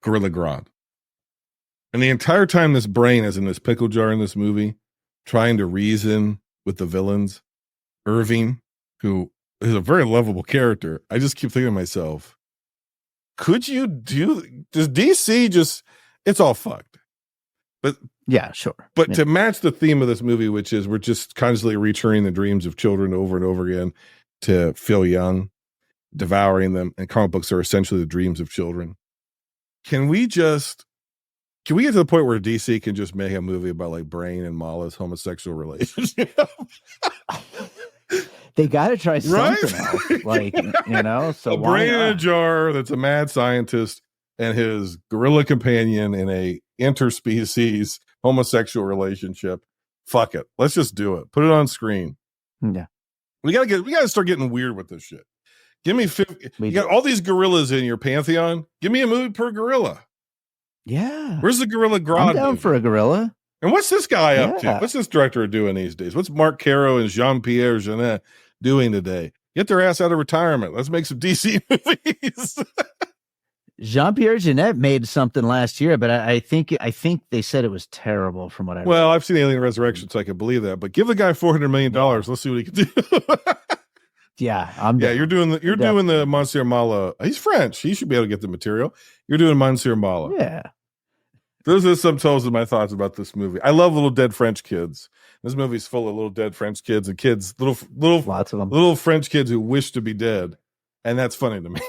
Speaker 1: Gorilla Grodd. And the entire time this brain is in this pickle jar in this movie, trying to reason with the villains, Irving, who is a very lovable character. I just keep thinking to myself, does DC just, it's all fucked. But
Speaker 2: yeah, sure.
Speaker 1: But to match the theme of this movie, which is we're just constantly returning the dreams of children over and over again to feel young, devouring them, and comic books are essentially the dreams of children. Can we get to the point where DC can just make a movie about like Brain and Mala's homosexual relationship?
Speaker 2: They got to try something else, like, you know. So
Speaker 1: a brain in a jar that's a mad scientist and his gorilla companion in a interspecies homosexual relationship. Fuck it, let's just do it. Put it on screen.
Speaker 2: Yeah,
Speaker 1: we gotta start getting weird with this shit. Give me 50. You got all these gorillas in your pantheon. Give me a movie per gorilla.
Speaker 2: Yeah,
Speaker 1: where's the Gorilla Grodd?
Speaker 2: I'm down for a gorilla.
Speaker 1: And what's this guy up to? What's this director doing these days? What's Mark Caro and Jean-Pierre Jeunet doing today? Get their ass out of retirement. Let's make some DC movies.
Speaker 2: Jean-Pierre Jeunet made something last year, but I think they said it was terrible from what I read.
Speaker 1: Well, I've seen Alien Resurrection, so I can believe that. But give the guy $400 million. Let's see what he can do.
Speaker 2: Yeah, I'm down.
Speaker 1: You're doing the Monsieur Mala. He's French. He should be able to get the material. You're doing Monsieur Mala.
Speaker 2: Yeah.
Speaker 1: Those are some of my thoughts about this movie. I love little dead French kids. This movie's full of little dead French kids and kids,
Speaker 2: lots of them,
Speaker 1: little French kids who wish to be dead, and that's funny to me.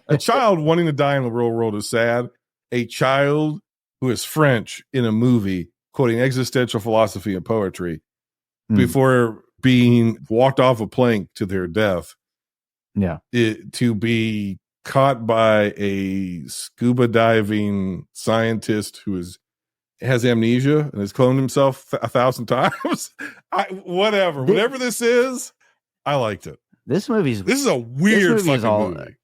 Speaker 1: A child wanting to die in the real world is sad. A child who is French in a movie quoting existential philosophy and poetry before being walked off a plank to their death.
Speaker 2: Yeah,
Speaker 1: to be caught by a scuba diving scientist who has amnesia and has cloned himself 1,000 times. Whatever this is, I liked it.
Speaker 2: This is a
Speaker 1: weird fucking movie.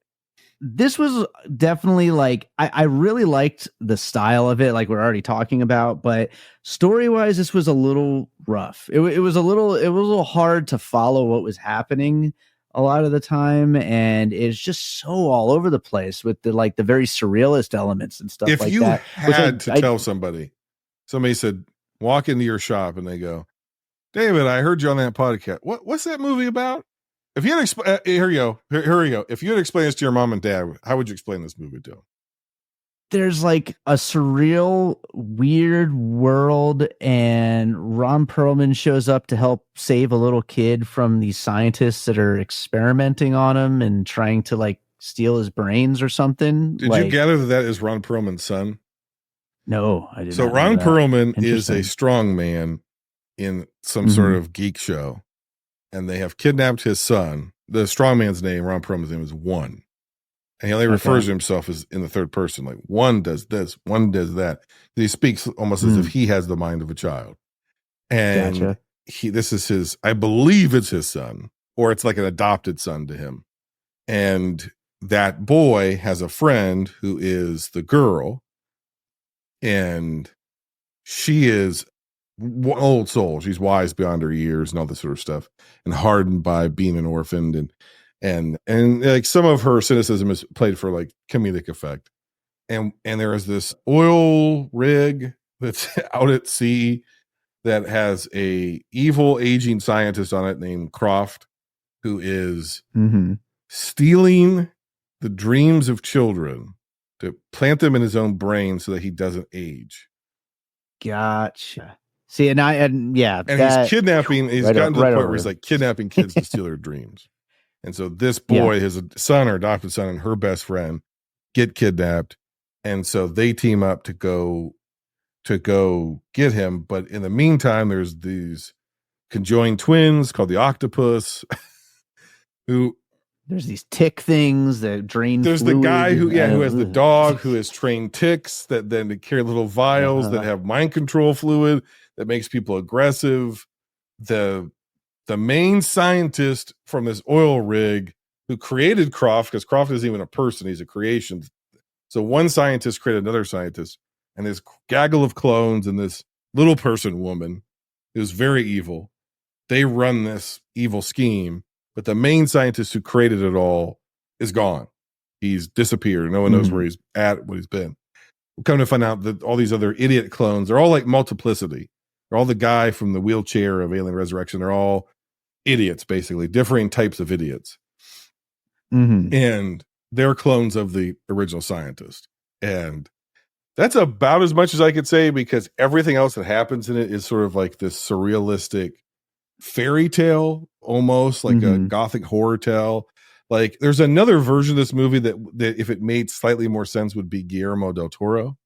Speaker 2: this was definitely like I really liked the style of it, like we're already talking about, but story wise, this was a little rough. It was a little hard to follow what was happening a lot of the time, and it's just so all over the place with the very surrealist elements and stuff
Speaker 1: If
Speaker 2: like
Speaker 1: you
Speaker 2: that.
Speaker 1: had to tell somebody said, walk into your shop and they go, David, I heard you on that podcast. What's that movie about? If you had here you go. If you had explained this to your mom and dad, how would you explain this movie to them?
Speaker 2: There's like a surreal, weird world, and Ron Perlman shows up to help save a little kid from these scientists that are experimenting on him and trying to like steal his brains or something.
Speaker 1: Did you gather that is Ron Perlman's son?
Speaker 2: No, I didn't.
Speaker 1: So Ron Perlman is a strong man in some sort of geek show, and they have kidnapped his son. The strongman's name, Ron Perlman's name, is One, and he only refers to himself as in the third person, like one does this, one does that. He speaks almost as if he has the mind of a child, and this is his. I believe it's his son, or it's like an adopted son to him, and that boy has a friend who is the girl, and she is old soul. She's wise beyond her years and all this sort of stuff, and hardened by being an orphan, and like some of her cynicism is played for like comedic effect. And there is this oil rig that's out at sea that has a evil aging scientist on it named Croft, who is stealing the dreams of children to plant them in his own brain so that he doesn't age.
Speaker 2: Gotcha. See, and
Speaker 1: he's kidnapping. He's gotten to the point where he's like kidnapping kids to steal their dreams. And so this boy, his son or adopted son, and her best friend get kidnapped, and so they team up to go get him. But in the meantime, there's these conjoined twins called the octopus, who
Speaker 2: there's these tick things that drain.
Speaker 1: There's the guy who has the dog who has trained ticks that then carry little vials that have mind control fluid that makes people aggressive. The main scientist from this oil rig who created Croft, because Croft isn't even a person, he's a creation. So one scientist created another scientist, and this gaggle of clones and this little person woman who's very evil. They run this evil scheme, but the main scientist who created it all is gone. He's disappeared. No one knows where he's at, what he's been. We'll come to find out that all these other idiot clones, they're all like multiplicity. They're all the guy from the wheelchair of Alien Resurrection. They're all idiots, basically, differing types of idiots. And they're clones of the original scientist. And that's about as much as I could say, because everything else that happens in it is sort of like this surrealistic fairy tale, almost like a gothic horror tale. Like there's another version of this movie that if it made slightly more sense would be Guillermo del Toro.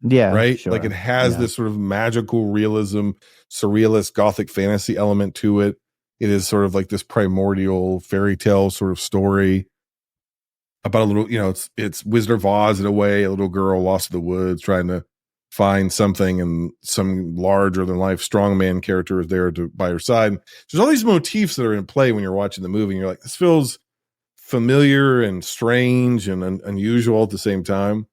Speaker 2: Yeah.
Speaker 1: Right.
Speaker 2: Sure.
Speaker 1: Like it has this sort of magical realism, surrealist gothic fantasy element to it. It is sort of like this primordial fairy tale sort of story about a little, it's Wizard of Oz in a way, a little girl lost in the woods trying to find something, and some larger than life strongman character is there by her side. There's all these motifs that are in play when you're watching the movie, and you're like, this feels familiar and strange and unusual at the same time.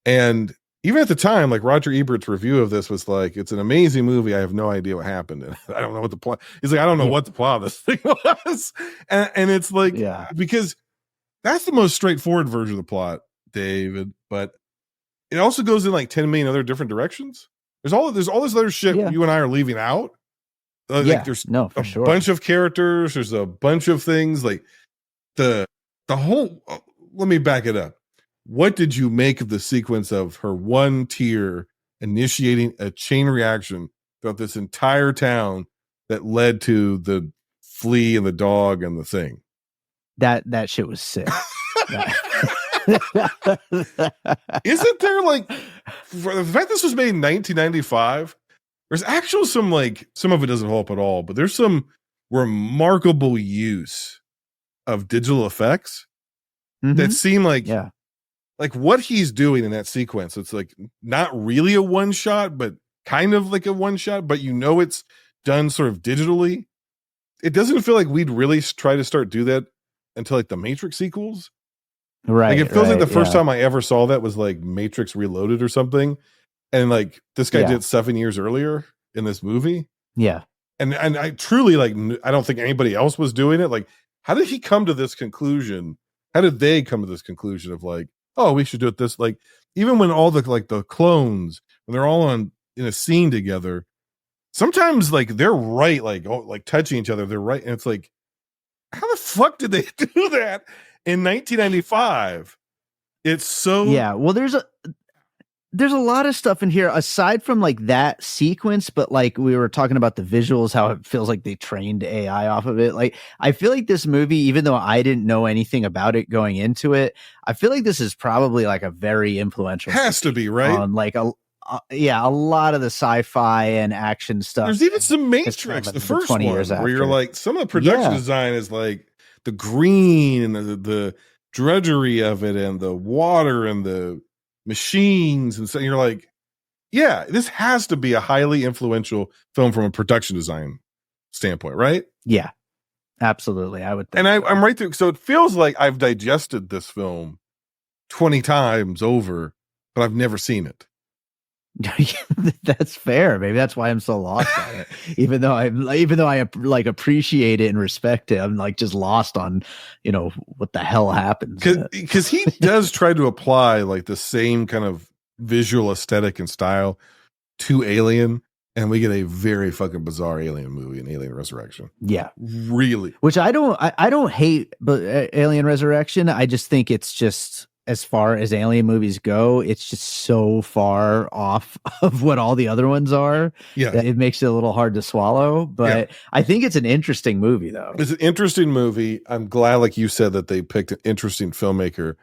Speaker 1: And even at the time, like Roger Ebert's review of this was like, it's an amazing movie. I have no idea what happened. And I don't know what the plot. He's like, I don't know what the plot of this thing was. And it's like, because that's the most straightforward version of the plot, David. But it also goes in like 10 million other different directions. There's all this other shit you and I are leaving out. Like there's a bunch of characters. There's a bunch of things like the whole. Let me back it up. What did you make of the sequence of her one tear initiating a chain reaction throughout this entire town that led to the flea and the dog and the thing?
Speaker 2: That shit was sick.
Speaker 1: Isn't there like, for the fact this was made in 1995, there's actual some of it doesn't hold up at all, but there's some remarkable use of digital effects that seem like what he's doing in that sequence. It's like not really a one shot, but kind of like a one shot, but it's done sort of digitally. It doesn't feel like we'd really try to do that until like the Matrix sequels.
Speaker 2: Right.
Speaker 1: Like it feels like the first
Speaker 2: yeah.
Speaker 1: time I ever saw that was like Matrix Reloaded or something. And like this guy did it 7 years earlier in this movie.
Speaker 2: Yeah.
Speaker 1: And I truly like, I don't think anybody else was doing it. Like, how did he come to this conclusion? How did they come to this conclusion of like, oh, we should do it this, like, even when all the like the clones, when they're all in a scene together, sometimes like they're right, like, oh, like touching each other, they're right. And it's like, how the fuck did they do that in 1995? It's so,
Speaker 2: yeah. Well, there's a lot of stuff in here aside from like that sequence, but like we were talking about the visuals, how it feels like they trained AI off of it. Like I feel like this movie, even though I didn't know anything about it going into it, I feel like this is probably like a very influential.
Speaker 1: Has to be, right?
Speaker 2: On like a lot of the sci-fi and action stuff.
Speaker 1: There's even some Matrix, the first 20 one, where you're like, some of the production design is like the green and the drudgery of it and the water and the machines. And so you're like, yeah, this has to be a highly influential film from a production design standpoint, right?
Speaker 2: Yeah, absolutely. I would think.
Speaker 1: And I'm right there. So it feels like I've digested this film 20 times over, but I've never seen it.
Speaker 2: That's fair. Maybe that's why I'm so lost on it. Even though I like appreciate it and respect it, I'm like just lost on, what the hell happens.
Speaker 1: Because he does try to apply like the same kind of visual aesthetic and style to Alien, and we get a very fucking bizarre Alien movie in Alien Resurrection.
Speaker 2: Yeah,
Speaker 1: really.
Speaker 2: Which I don't hate, but Alien Resurrection. I just think it's just, as far as Alien movies go, it's just so far off of what all the other ones are.
Speaker 1: Yeah,
Speaker 2: that it makes it a little hard to swallow. But I think it's an interesting movie, though.
Speaker 1: It's an interesting movie. I'm glad, like you said, that they picked an interesting filmmaker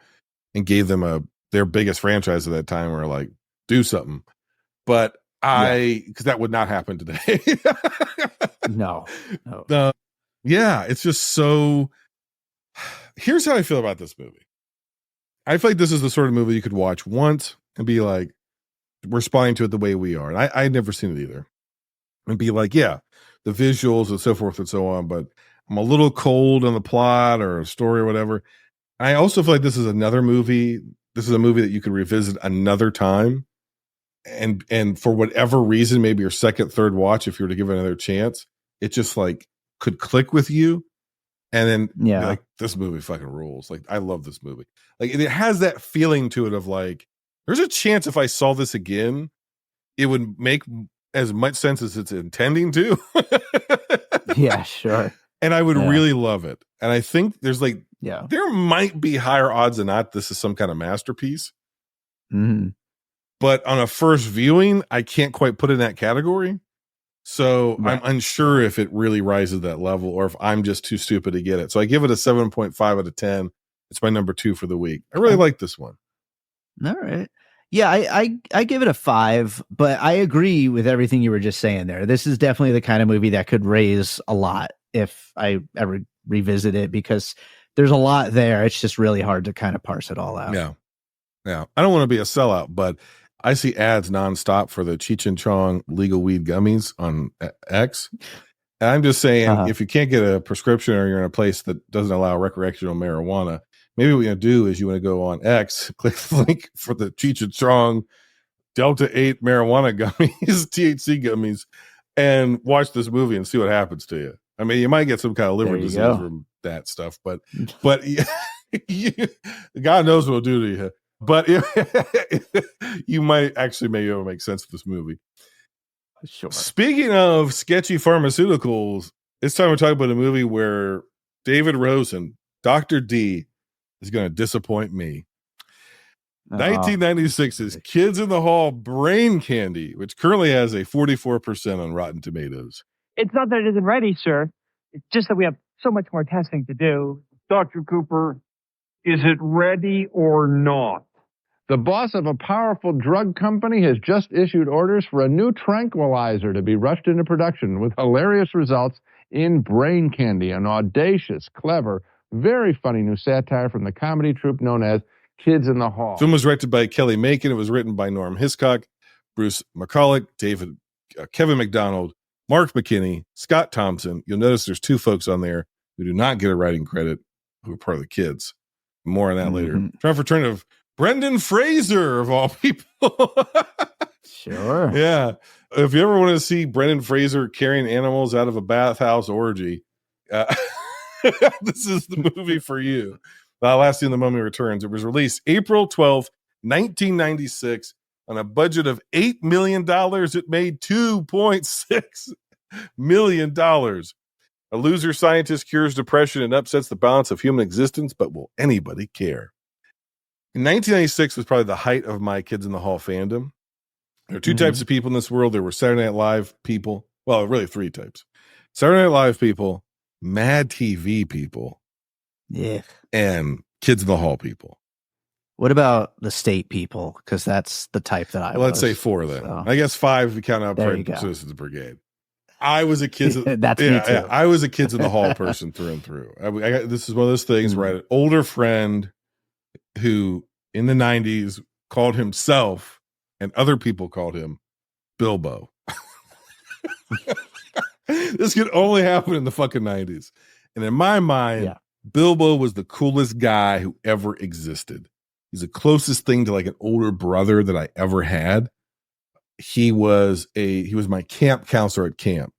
Speaker 1: and gave them their biggest franchise at that time. Where like, do something. But because that would not happen today.
Speaker 2: No.
Speaker 1: Yeah, it's just so. Here's how I feel about this movie. I feel like this is the sort of movie you could watch once and be like, responding to it the way we are. And I had never seen it either. And be like, yeah, the visuals and so forth and so on, but I'm a little cold on the plot or story or whatever. I also feel like this is another movie. This is a movie that you could revisit another time. And for whatever reason, maybe your second, third watch, if you were to give it another chance, it just like could click with you. And then like, this movie fucking rules. Like, I love this movie. Like, it has that feeling to it of like, there's a chance if I saw this again, it would make as much sense as it's intending to.
Speaker 2: Yeah, sure.
Speaker 1: And I would really love it. And I think there's like,
Speaker 2: Yeah.
Speaker 1: There might be higher odds than not this is some kind of masterpiece.
Speaker 2: Mm-hmm.
Speaker 1: But on a first viewing, I can't quite put it in that category. So I'm unsure if it really rises to that level or if I'm just too stupid to get it. So I give it a 7.5 out of 10. It's my number 2 for the week. I really like this one.
Speaker 2: All right. Yeah, I give it a 5, but I agree with everything you were just saying there. This is definitely the kind of movie that could raise a lot if I ever revisit it, because there's a lot there. It's just really hard to kind of parse it all out.
Speaker 1: Yeah. Yeah. I don't want to be a sellout, but I see ads nonstop for the Cheech and Chong legal weed gummies on X. And I'm just saying, if you can't get a prescription or you're in a place that doesn't allow recreational marijuana, maybe what you're going to do is you want to go on X, click the link for the Cheech and Chong Delta 8 marijuana gummies, THC gummies, and watch this movie and see what happens to you. I mean, you might get some kind of liver disease from that stuff, but God knows what it'll do to you. But you might actually maybe it'll make sense of this movie.
Speaker 2: Sure.
Speaker 1: Speaking of sketchy pharmaceuticals, it's time to talk about a movie where David Rosen, Dr. D, is going to disappoint me. 1996's Kids in the Hall Brain Candy, which currently has a 44% on Rotten Tomatoes.
Speaker 18: It's not that it isn't ready, sir. It's just that we have so much more testing to do.
Speaker 19: Dr. Cooper, is it ready or not? The boss of a powerful drug company has just issued orders for a new tranquilizer to be rushed into production with hilarious results in Brain Candy, an audacious, clever, very funny new satire from the comedy troupe known as Kids in the Hall.
Speaker 1: The film was directed by Kelly Macon. It was written by Norm Hiscock, Bruce McCulloch, Kevin McDonald, Mark McKinney, Scott Thompson. You'll notice there's 2 folks on there who do not get a writing credit who are part of the Kids. More on that later. Triumphant return of Brendan Fraser, of all people.
Speaker 2: Sure.
Speaker 1: Yeah. If you ever want to see Brendan Fraser carrying animals out of a bathhouse orgy, this is the movie for you. Last Scene, The Mummy Returns. It was released April 12th, 1996. On a budget of $8 million, it made $2.6 million. A loser scientist cures depression and upsets the balance of human existence, but will anybody care? In 1996 was probably the height of my Kids in the Hall fandom. There are two types of people in this world. There were Saturday Night Live people. Well, really three types. Saturday Night Live people, Mad TV people, and Kids in the Hall people.
Speaker 2: What about the state people? Because that's the type that I was.
Speaker 1: Let's say four then. So. I guess five if you count out Citizens Brigade. I was a Kids.
Speaker 2: That's me too.
Speaker 1: Yeah, I was a Kids in the Hall person through and through. This is one of those things where I had an older friend who in the 90s called himself, and other people called him Bilbo. This could only happen in the fucking 90s. And in my mind, Bilbo was the coolest guy who ever existed. He's the closest thing to like an older brother that I ever had. He was my camp counselor at camp.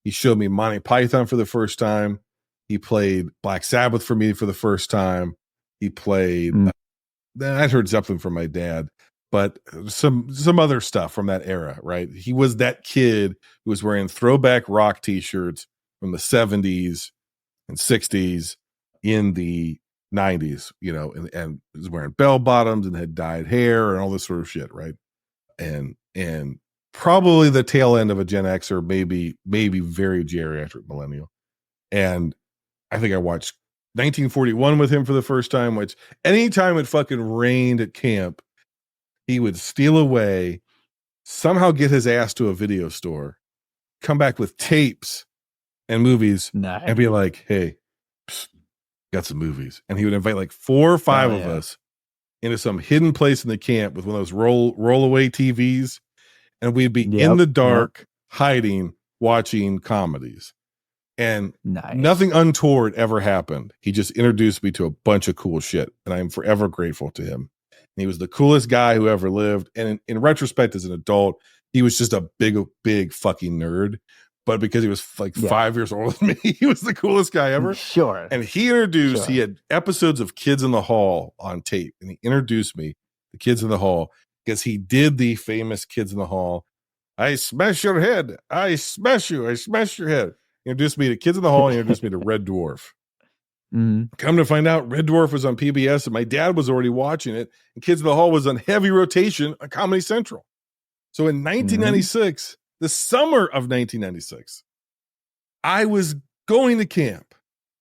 Speaker 1: He showed me Monty Python for the first time. He played Black Sabbath for me for the first time. He played, I'd heard something from my dad, but some other stuff from that era, right? He was that kid who was wearing throwback rock t-shirts from the 70s and 60s in the 90s, and was wearing bell bottoms and had dyed hair and all this sort of shit, right? And probably the tail end of a Gen Xer, maybe very geriatric millennial. And I think I watched 1941 with him for the first time, which anytime it fucking rained at camp, he would steal away, somehow get his ass to a video store, come back with tapes and movies, and be like, hey, psst, got some movies. And he would invite like 4 or 5 of us into some hidden place in the camp with one of those roll-away TVs, and we'd be in the dark, hiding, watching comedies. And nothing untoward ever happened. He just introduced me to a bunch of cool shit, and I'm forever grateful to him. And he was the coolest guy who ever lived. And in retrospect, as an adult, he was just a big fucking nerd. But because he was like 5 years older than me, he was the coolest guy ever.
Speaker 2: Sure.
Speaker 1: And he had episodes of Kids in the Hall on tape. And he introduced me to Kids in the Hall because he did the famous Kids in the Hall. I smash your head. I smash you. I smash your head. He introduced me to Kids in the Hall. And he introduced me to Red Dwarf. Come to find out, Red Dwarf was on PBS and my dad was already watching it. And Kids in the Hall was on heavy rotation on Comedy Central. So in 1996, the summer of 1996, I was going to camp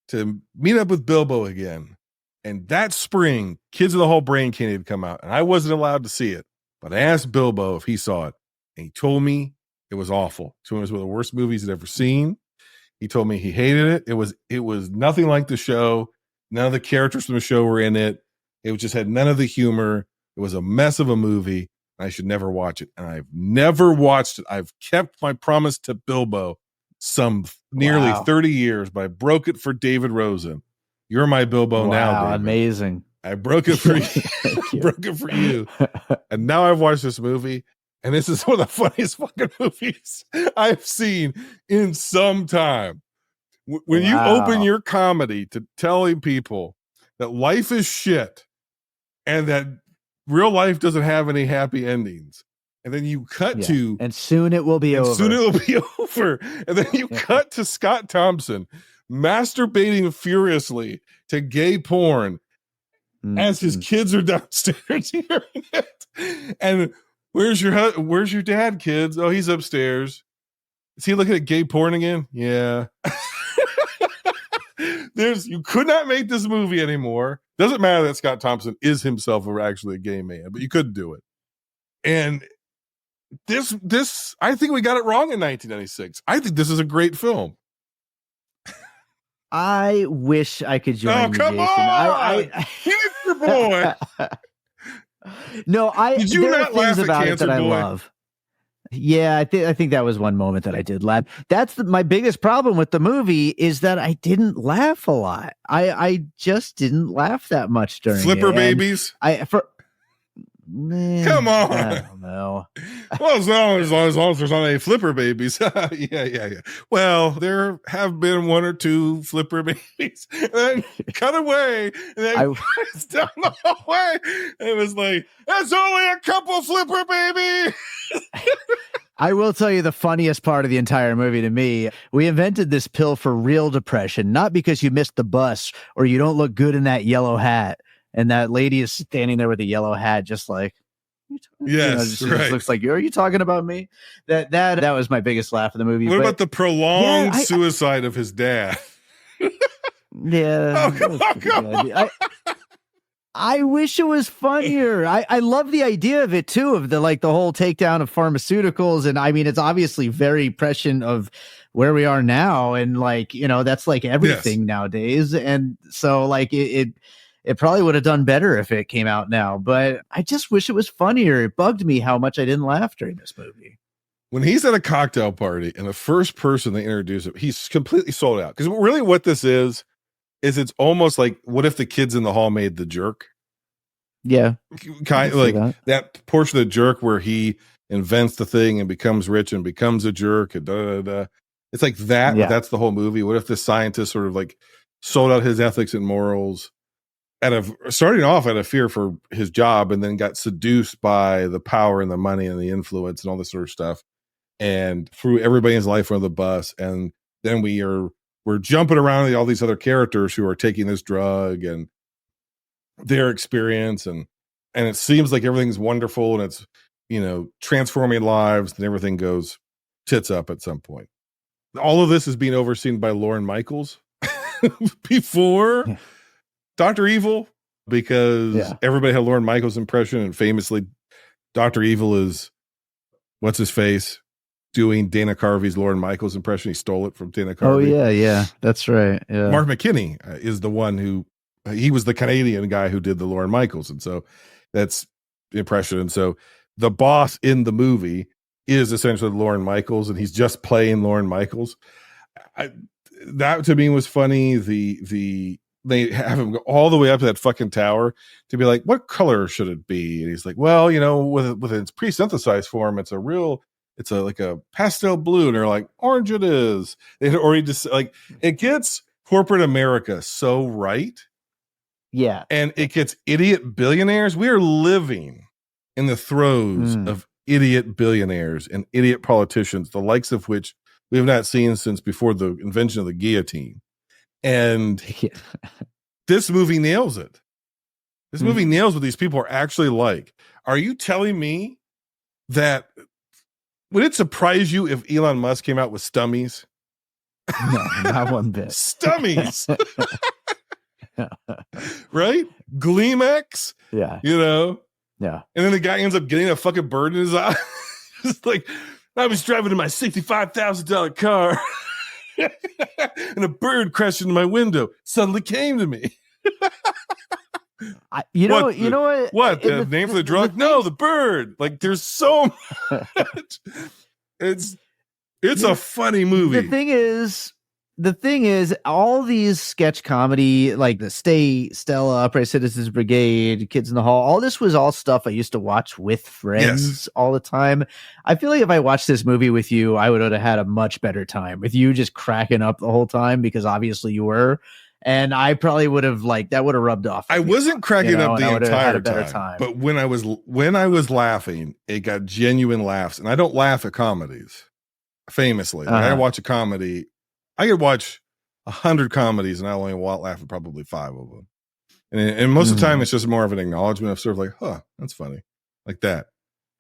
Speaker 1: to meet up with Bilbo again. And that spring, Kids in the Hall Brain Candy had come out, and I wasn't allowed to see it. But I asked Bilbo if he saw it, and he told me it was awful. He told me it was one of the worst movies he'd ever seen. He told me he hated it. It was nothing like the show. None of the characters from the show were in it. It just had none of the humor. It was a mess of a movie. I should never watch it. And I've never watched it. I've kept my promise to Bilbo some nearly 30 years, but I broke it for David Rosen. You're my Bilbo now, David.
Speaker 2: Amazing.
Speaker 1: I broke it for you. Broke it for you. And now I've watched this movie, and this is one of the funniest fucking movies I've seen in some time. When you open your comedy to telling people that life is shit and that real life doesn't have any happy endings, and then you cut to,
Speaker 2: and soon it will be over.
Speaker 1: Soon it will be over. And then you cut to Scott Thompson masturbating furiously to gay porn as his kids are downstairs hearing it. And where's your dad, kids? Oh, he's upstairs. Is he looking at gay porn again? Yeah. You could not make this movie anymore. Doesn't matter that Scott Thompson is himself actually a gay man, but you couldn't do it. And this, I think we got it wrong in 1996. I think this is a great film.
Speaker 2: I wish I could join you,
Speaker 1: come
Speaker 2: Jason.
Speaker 1: on! Here's your boy.
Speaker 2: No,
Speaker 1: Did you
Speaker 2: there
Speaker 1: not
Speaker 2: are things
Speaker 1: laugh at
Speaker 2: about it
Speaker 1: Cancer
Speaker 2: that I
Speaker 1: Boy?
Speaker 2: love. Yeah, I think that was one moment that I did laugh. That's my biggest problem with the movie is that I didn't laugh a lot. I just didn't laugh that much during
Speaker 1: Flipper
Speaker 2: it.
Speaker 1: babies? Come on.
Speaker 2: I don't know.
Speaker 1: Well, as long as there's not any flipper babies. Yeah. Well, there have been one or two flipper babies. And then cut away. And then it's down the hallway. And it was like, that's only a couple flipper babies.
Speaker 2: I will tell you the funniest part of the entire movie to me. We invented this pill for real depression, not because you missed the bus or you don't look good in that yellow hat. And that lady is standing there with a yellow hat, just like,
Speaker 1: yes,
Speaker 2: just
Speaker 1: right.
Speaker 2: looks like, are you talking about me? That was my biggest laugh of the movie.
Speaker 1: What about the prolonged suicide of his dad?
Speaker 2: Yeah. I wish it was funnier. I love the idea of it too, of the whole takedown of pharmaceuticals. And I mean, it's obviously very prescient of where we are now. And that's like everything nowadays. And so it probably would have done better if it came out now, but I just wish it was funnier. It bugged me how much I didn't laugh during this movie.
Speaker 1: When he's at a cocktail party and the first person they introduce him, he's completely sold out. Because really what this is it's almost like, what if the kids in the hall made the jerk?
Speaker 2: Yeah.
Speaker 1: Kind of like that portion of the jerk where he invents the thing and becomes rich and becomes a jerk. And It's like that, but that's the whole movie. What if the scientist sort of like sold out his ethics and morals starting off out of fear for his job, and then got seduced by the power and the money and the influence and all this sort of stuff, and threw everybody in his life on the bus. And then we're jumping around all these other characters who are taking this drug and their experience, and it seems like everything's wonderful and it's transforming lives, and everything goes tits up at some point. All of this is being overseen by Lorne Michaels before Dr. Evil, because everybody had Lorne Michaels' impression, and famously Dr. Evil is what's his face doing Dana Carvey's Lorne Michaels impression. He stole it from Dana Carvey.
Speaker 2: Oh yeah, that's right. Yeah.
Speaker 1: Mark McKinney is the one he was the Canadian guy who did the Lorne Michaels, and so that's the impression. And so the boss in the movie is essentially Lorne Michaels, and he's just playing Lorne Michaels. That to me was funny. They have him go all the way up to that fucking tower to be like, what color should it be? And he's like, well, with its pre-synthesized form, it's like a pastel blue. And they're like, orange it is. Or he just it gets corporate America so right.
Speaker 2: Yeah.
Speaker 1: And it gets idiot billionaires. We are living in the throes of idiot billionaires and idiot politicians, the likes of which we have not seen since before the invention of the guillotine. And this movie nails it. This movie nails what these people are actually like. Are you telling me that would it surprise you if Elon Musk came out with stummies?
Speaker 2: No, not one bit.
Speaker 1: Stummies. Right? Gleamex.
Speaker 2: Yeah.
Speaker 1: Yeah. And then the guy ends up getting a fucking bird in his eye. Just like, I was driving in my $65,000 car. And a bird crashed into my window. Suddenly came to me.
Speaker 2: You know what?
Speaker 1: What? The name for the drug? No, the bird. Like, there's so much. It's a funny movie.
Speaker 2: The thing is, all these sketch comedy, like the Stella, Upright Citizens Brigade, Kids in the Hall, all this was all stuff I used to watch with friends all the time. I feel like if I watched this movie with you, I would have had a much better time with you just cracking up the whole time, because obviously you were. And I probably would have that would have rubbed off.
Speaker 1: I wasn't cracking up the entire time, but when I was laughing, it got genuine laughs. And I don't laugh at comedies, famously. When I watch a comedy, I could watch 100 comedies and I only laugh at probably 5 of them. And most of the time, it's just more of an acknowledgement of sort of like, huh, that's funny. Like that.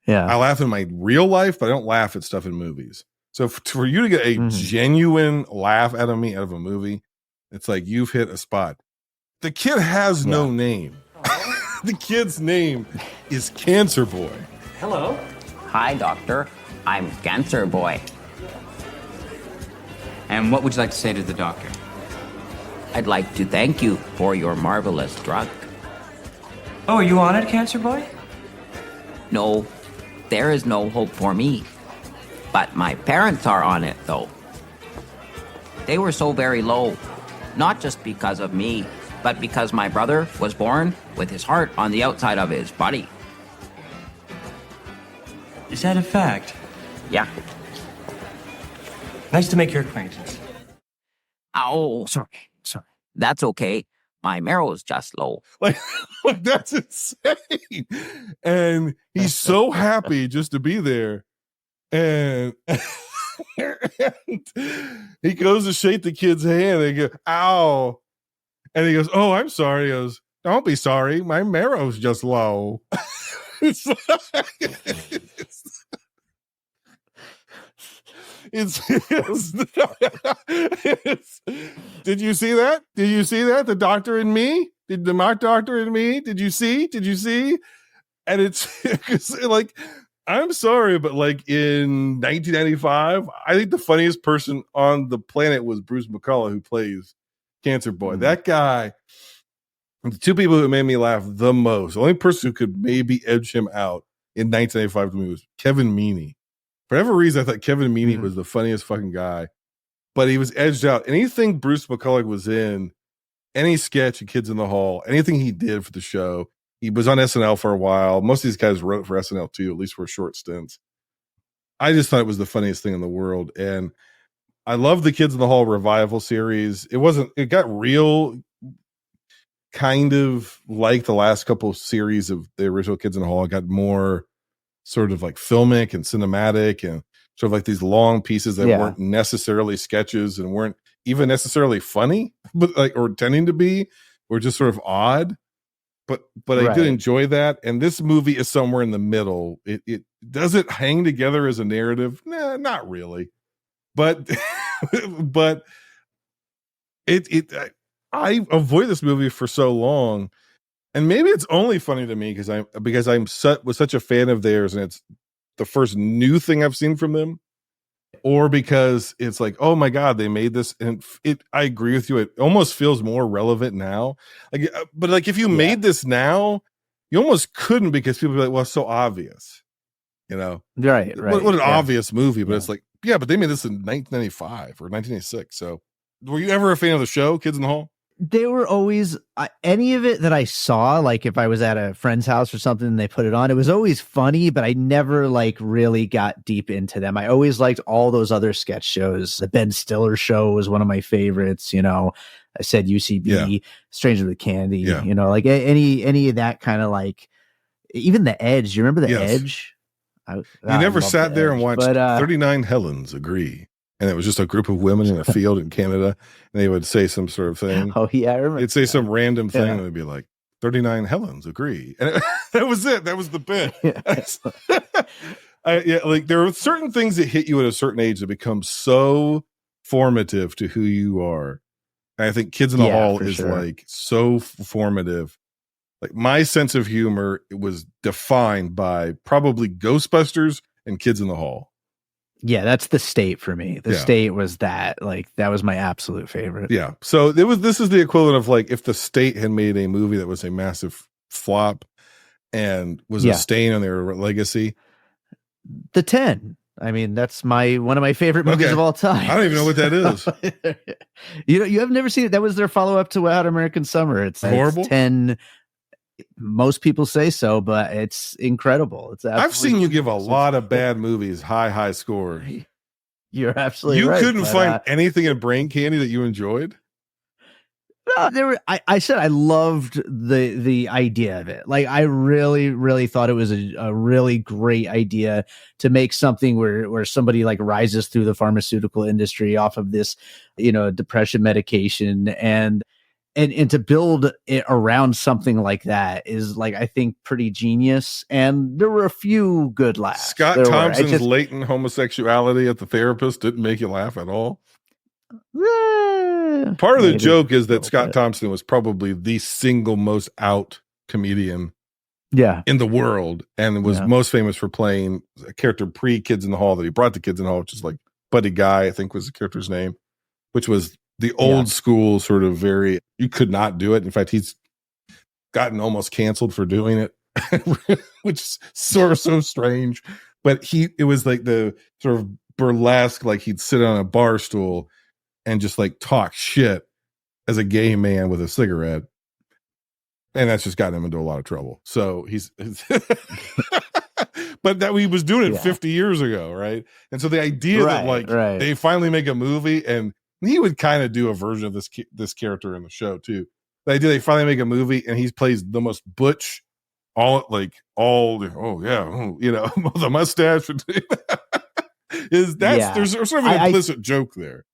Speaker 2: Yeah.
Speaker 1: I laugh in my real life, but I don't laugh at stuff in movies. So for you to get a genuine laugh out of me out of a movie, it's like you've hit a spot. The kid has no name. The kid's name is Cancer Boy.
Speaker 20: Hello. Hi, doctor. I'm Cancer Boy. And what would you like to say to the doctor? I'd like to thank you for your marvelous drug.
Speaker 5: Oh, are you on it, Cancer Boy?
Speaker 20: No, there is no hope for me. But my parents are on it, though. They were so very low, not just because of me, but because my brother was born with his heart on the outside of his body.
Speaker 14: Is that a fact?
Speaker 20: Yeah.
Speaker 14: Nice to make your acquaintance.
Speaker 20: Oh,
Speaker 14: Sorry.
Speaker 20: that's okay. My marrow's just low.
Speaker 1: Like that's insane. And he's so happy just to be there. And, and he goes to shake the kid's hand and he goes, ow. And he goes, oh, I'm sorry. He goes, don't be sorry. My marrow's just low. It's did you see that? Did you see that? The doctor and me? Did the mock doctor and me? Did you see? And it's like, I'm sorry, but like in 1995, I think the funniest person on the planet was Bruce McCullough, who plays Cancer Boy. That guy, the two people who made me laugh the most, the only person who could maybe edge him out in 1995 to me was Kevin Meaney. For whatever reason, I thought Kevin Meaney was the funniest fucking guy, but he was edged out. Anything Bruce McCullough was in, any sketch of Kids in the Hall, anything he did for the show, he was on SNL for a while. Most of these guys wrote for SNL too, at least for short stints. I just thought it was the funniest thing in the world. And I love the Kids in the Hall revival series. It got real kind of like the last couple of series of the original Kids in the Hall. It got more sort of like filmic and cinematic and sort of like these long pieces that weren't necessarily sketches and weren't even necessarily funny, but like, or tending to be, or just sort of odd. But I did enjoy that. And this movie is somewhere in the middle. It does it hang together as a narrative? Nah, not really. But I avoid this movie for so long. And maybe it's only funny to me because I'm was such a fan of theirs, and it's the first new thing I've seen from them, or because it's like, oh my god, they made this, and I agree with you. It almost feels more relevant now. Like, but like if you made this now, you almost couldn't because people be like, well, it's so obvious, you know?
Speaker 2: Right.
Speaker 1: What an obvious movie, but it's like, yeah, but they made this in 1995 or 1996. So, were you ever a fan of the show, Kids in the Hall?
Speaker 2: They were always any of it that I saw, like if I was at a friend's house or something and they put it on, it was always funny, but I never like really got deep into them. I always liked all those other sketch shows. The Ben Stiller show was one of my favorites. You know, I said UCB, Stranger with Candy, you know, like any of that kind of like, even The Edge. You remember The Edge?
Speaker 1: You never sat there and watched 39 Helens Agree. And it was just a group of women in a field in Canada, and they would say some sort of thing.
Speaker 2: Oh, yeah, I remember.
Speaker 1: They'd say some random thing, and they'd be like, 39 Helens agree. And that was it. That was the bit. Like there are certain things that hit you at a certain age that become so formative to who you are. And I think Kids in the Hall is like so formative. Like my sense of humor, it was defined by probably Ghostbusters and Kids in the Hall.
Speaker 2: Yeah, that's The State for me. The State was that. Like, that was my absolute favorite.
Speaker 1: Yeah. So this is the equivalent of like if The State had made a movie that was a massive flop and was a stain on their legacy.
Speaker 2: The 10. I mean, that's one of my favorite movies of all time.
Speaker 1: I don't even know what that is.
Speaker 2: You have never seen it. That was their follow-up to Wet Hot American Summer. It's horrible. It's 10. Most people say so, but it's incredible.
Speaker 1: I've seen you give a lot of bad movies high score.
Speaker 2: You're absolutely right.
Speaker 1: You couldn't find anything in Brain Candy that you enjoyed?
Speaker 2: No, I said I loved the idea of it. Like I really, really thought it was a really great idea to make something where somebody like rises through the pharmaceutical industry off of this, you know, depression medication and to build it around something like that is like, I think pretty genius. And there were a few good laughs.
Speaker 1: Scott Thompson's latent homosexuality at the therapist didn't make you laugh at all. Part of the joke is that Scott Thompson was probably the single most out comedian in the world and was most famous for playing a character pre-Kids in the Hall that he brought to Kids in the Hall, which is like Buddy Guy, I think was the character's name, which was the old school sort of you could not do it. In fact, he's gotten almost canceled for doing it, which is sort of so strange. But it was like the sort of burlesque, like he'd sit on a bar stool and just like talk shit as a gay man with a cigarette. And that's just gotten him into a lot of trouble. So he's but that he was doing it 50 years ago, right? And so the idea that they finally make a movie, and he would kind of do a version of this character in the show too. The idea they finally make a movie and he plays the most butch, the mustache there's sort of an implicit joke there.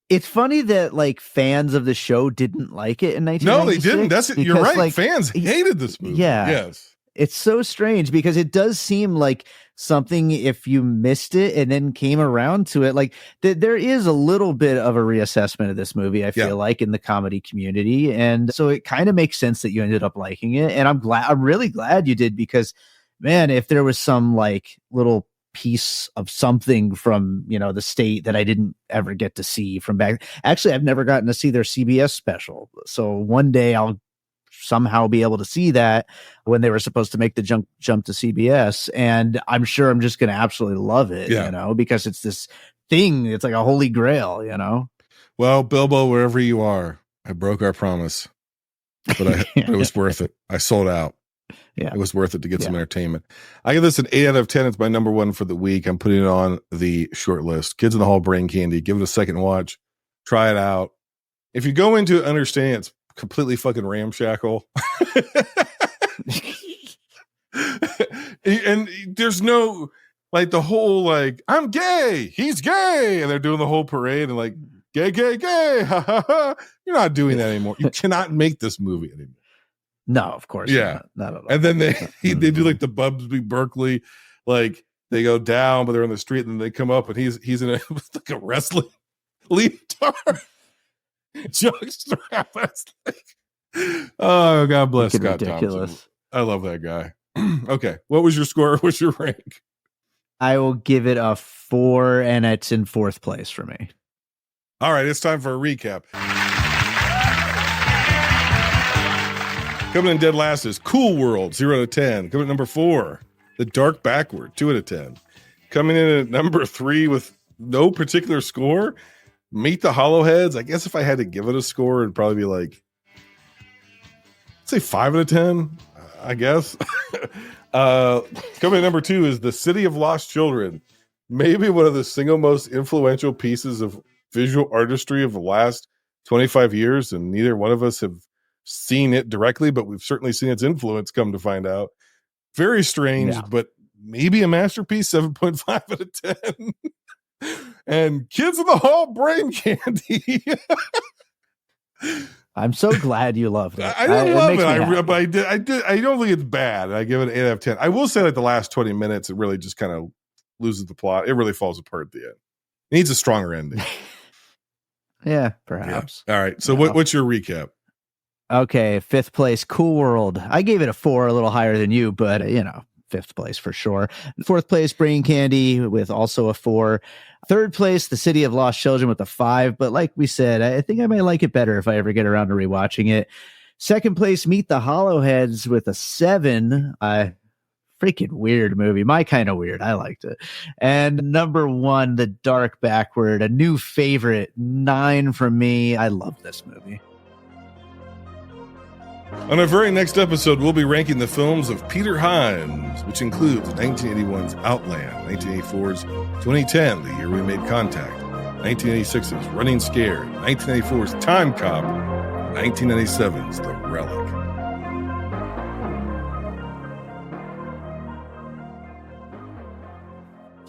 Speaker 2: It's funny that like fans of the show didn't like it in 1996.
Speaker 1: No, they didn't. You're right.
Speaker 2: Like,
Speaker 1: fans hated this movie.
Speaker 2: Yeah.
Speaker 1: Yes.
Speaker 2: It's so strange because it does seem like something, if you missed it and then came around to it, like there is a little bit of a reassessment of this movie, I feel like, in the comedy community. And so it kind of makes sense that you ended up liking it. And I'm really glad you did, because man, if there was some like little piece of something from, the state that I didn't ever get to see from back. Actually, I've never gotten to see their CBS special. So one day I'll somehow be able to see that when they were supposed to make the jump to CBS. And I'm sure I'm just going to absolutely love it, because it's this thing. It's like a holy grail,
Speaker 1: Well, Bilbo, wherever you are, I broke our promise, but it was worth it. I sold out.
Speaker 2: Yeah,
Speaker 1: it was worth it to get some entertainment. I give this an 8 out of 10. It's my number one for the week. I'm putting it on the short list. Kids in the Hall, Brain Candy. Give it a second watch. Try it out. If you go into it understanding it's completely fucking ramshackle, and there's no like the whole like I'm gay, he's gay, and they're doing the whole parade and like gay, gay, gay. You're not doing that anymore. You cannot make this movie anymore.
Speaker 2: No, of course.
Speaker 1: Yeah.
Speaker 2: Not at all.
Speaker 1: And then they do like the Bubsby Berkeley, like they go down, but they're on the street, and then they come up and he's in like a wrestling leotard. Jockstrap. Oh, God bless Scott
Speaker 2: ridiculous.
Speaker 1: Thompson. I love that guy. Okay. What was your score? What's your rank?
Speaker 2: I will give it a 4, and it's in 4th place for me.
Speaker 1: All right. It's time for a recap. Coming in dead last is Cool World, 0 out of 10. Coming at number 4, The Dark Backward, 2 out of 10. Coming in at number 3 with no particular score, Meet the Hollowheads. I guess if I had to give it a score, it'd probably be like, let's say 5 out of 10, I guess. Coming at number 2 is The City of Lost Children. Maybe one of the single most influential pieces of visual artistry of the last 25 years, and neither one of us have seen it directly, but we've certainly seen its influence, come to find out. Very strange, but maybe a masterpiece, 7.5 out of 10. And Kids in the Hall, Brain Candy.
Speaker 2: I'm so glad you loved it.
Speaker 1: I didn't love it, but I don't think it's bad. I give it an 8 out of 10. I will say like the last 20 minutes, it really just kind of loses the plot. It really falls apart at the end. It needs a stronger ending.
Speaker 2: Yeah, perhaps.
Speaker 1: Yeah. All right. So what's your recap?
Speaker 2: Okay, 5th place, Cool World. I gave it a 4, a little higher than you, but 5th place for sure. 4th place, Brain Candy, with also a 4. 3rd place, The City of Lost Children, with a 5. But like we said, I think I might like it better if I ever get around to rewatching it. 2nd place, Meet the Hollowheads, with a 7. Freaking weird movie. My kind of weird. I liked it. And number 1, The Dark Backward, a new favorite. 9 from me. I love this movie.
Speaker 1: On our very next episode, we'll be ranking the films of Peter Hyams, which includes 1981's Outland, 1984's 2010, The Year We Made Contact, 1986's Running Scared, 1994's Time Cop, and 1997's The Relic.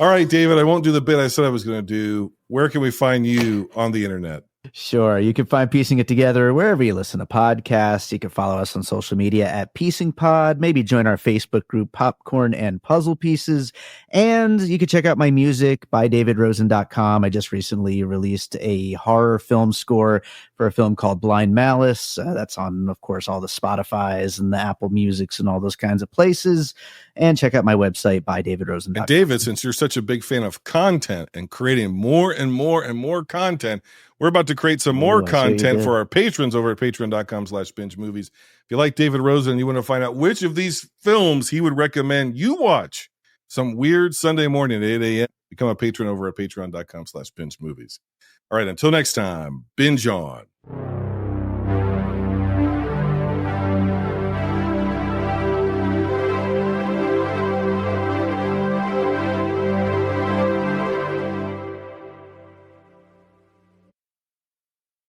Speaker 1: All right, David, I won't do the bit I said I was going to do. Where can we find you on the internet?
Speaker 2: Sure. You can find Piecing It Together wherever you listen to podcasts. You can follow us on social media at Piecing Pod. Maybe join our Facebook group, Popcorn and Puzzle Pieces. And you can check out my music by davidrosen.com. I just recently released a horror film score for a film called Blind Malice. That's on, of course, all the Spotifys and the Apple Musics and all those kinds of places. And check out my website by davidrosen.com.
Speaker 1: And David, since you're such a big fan of content and creating more and more and more content, we're about to create some more content for our patrons over at patreon.com/binge movies. If you like David Rosen and you want to find out which of these films he would recommend you watch some weird Sunday morning at 8 a.m. Become a patron over at patreon.com/binge movies. All right, until next time, binge on.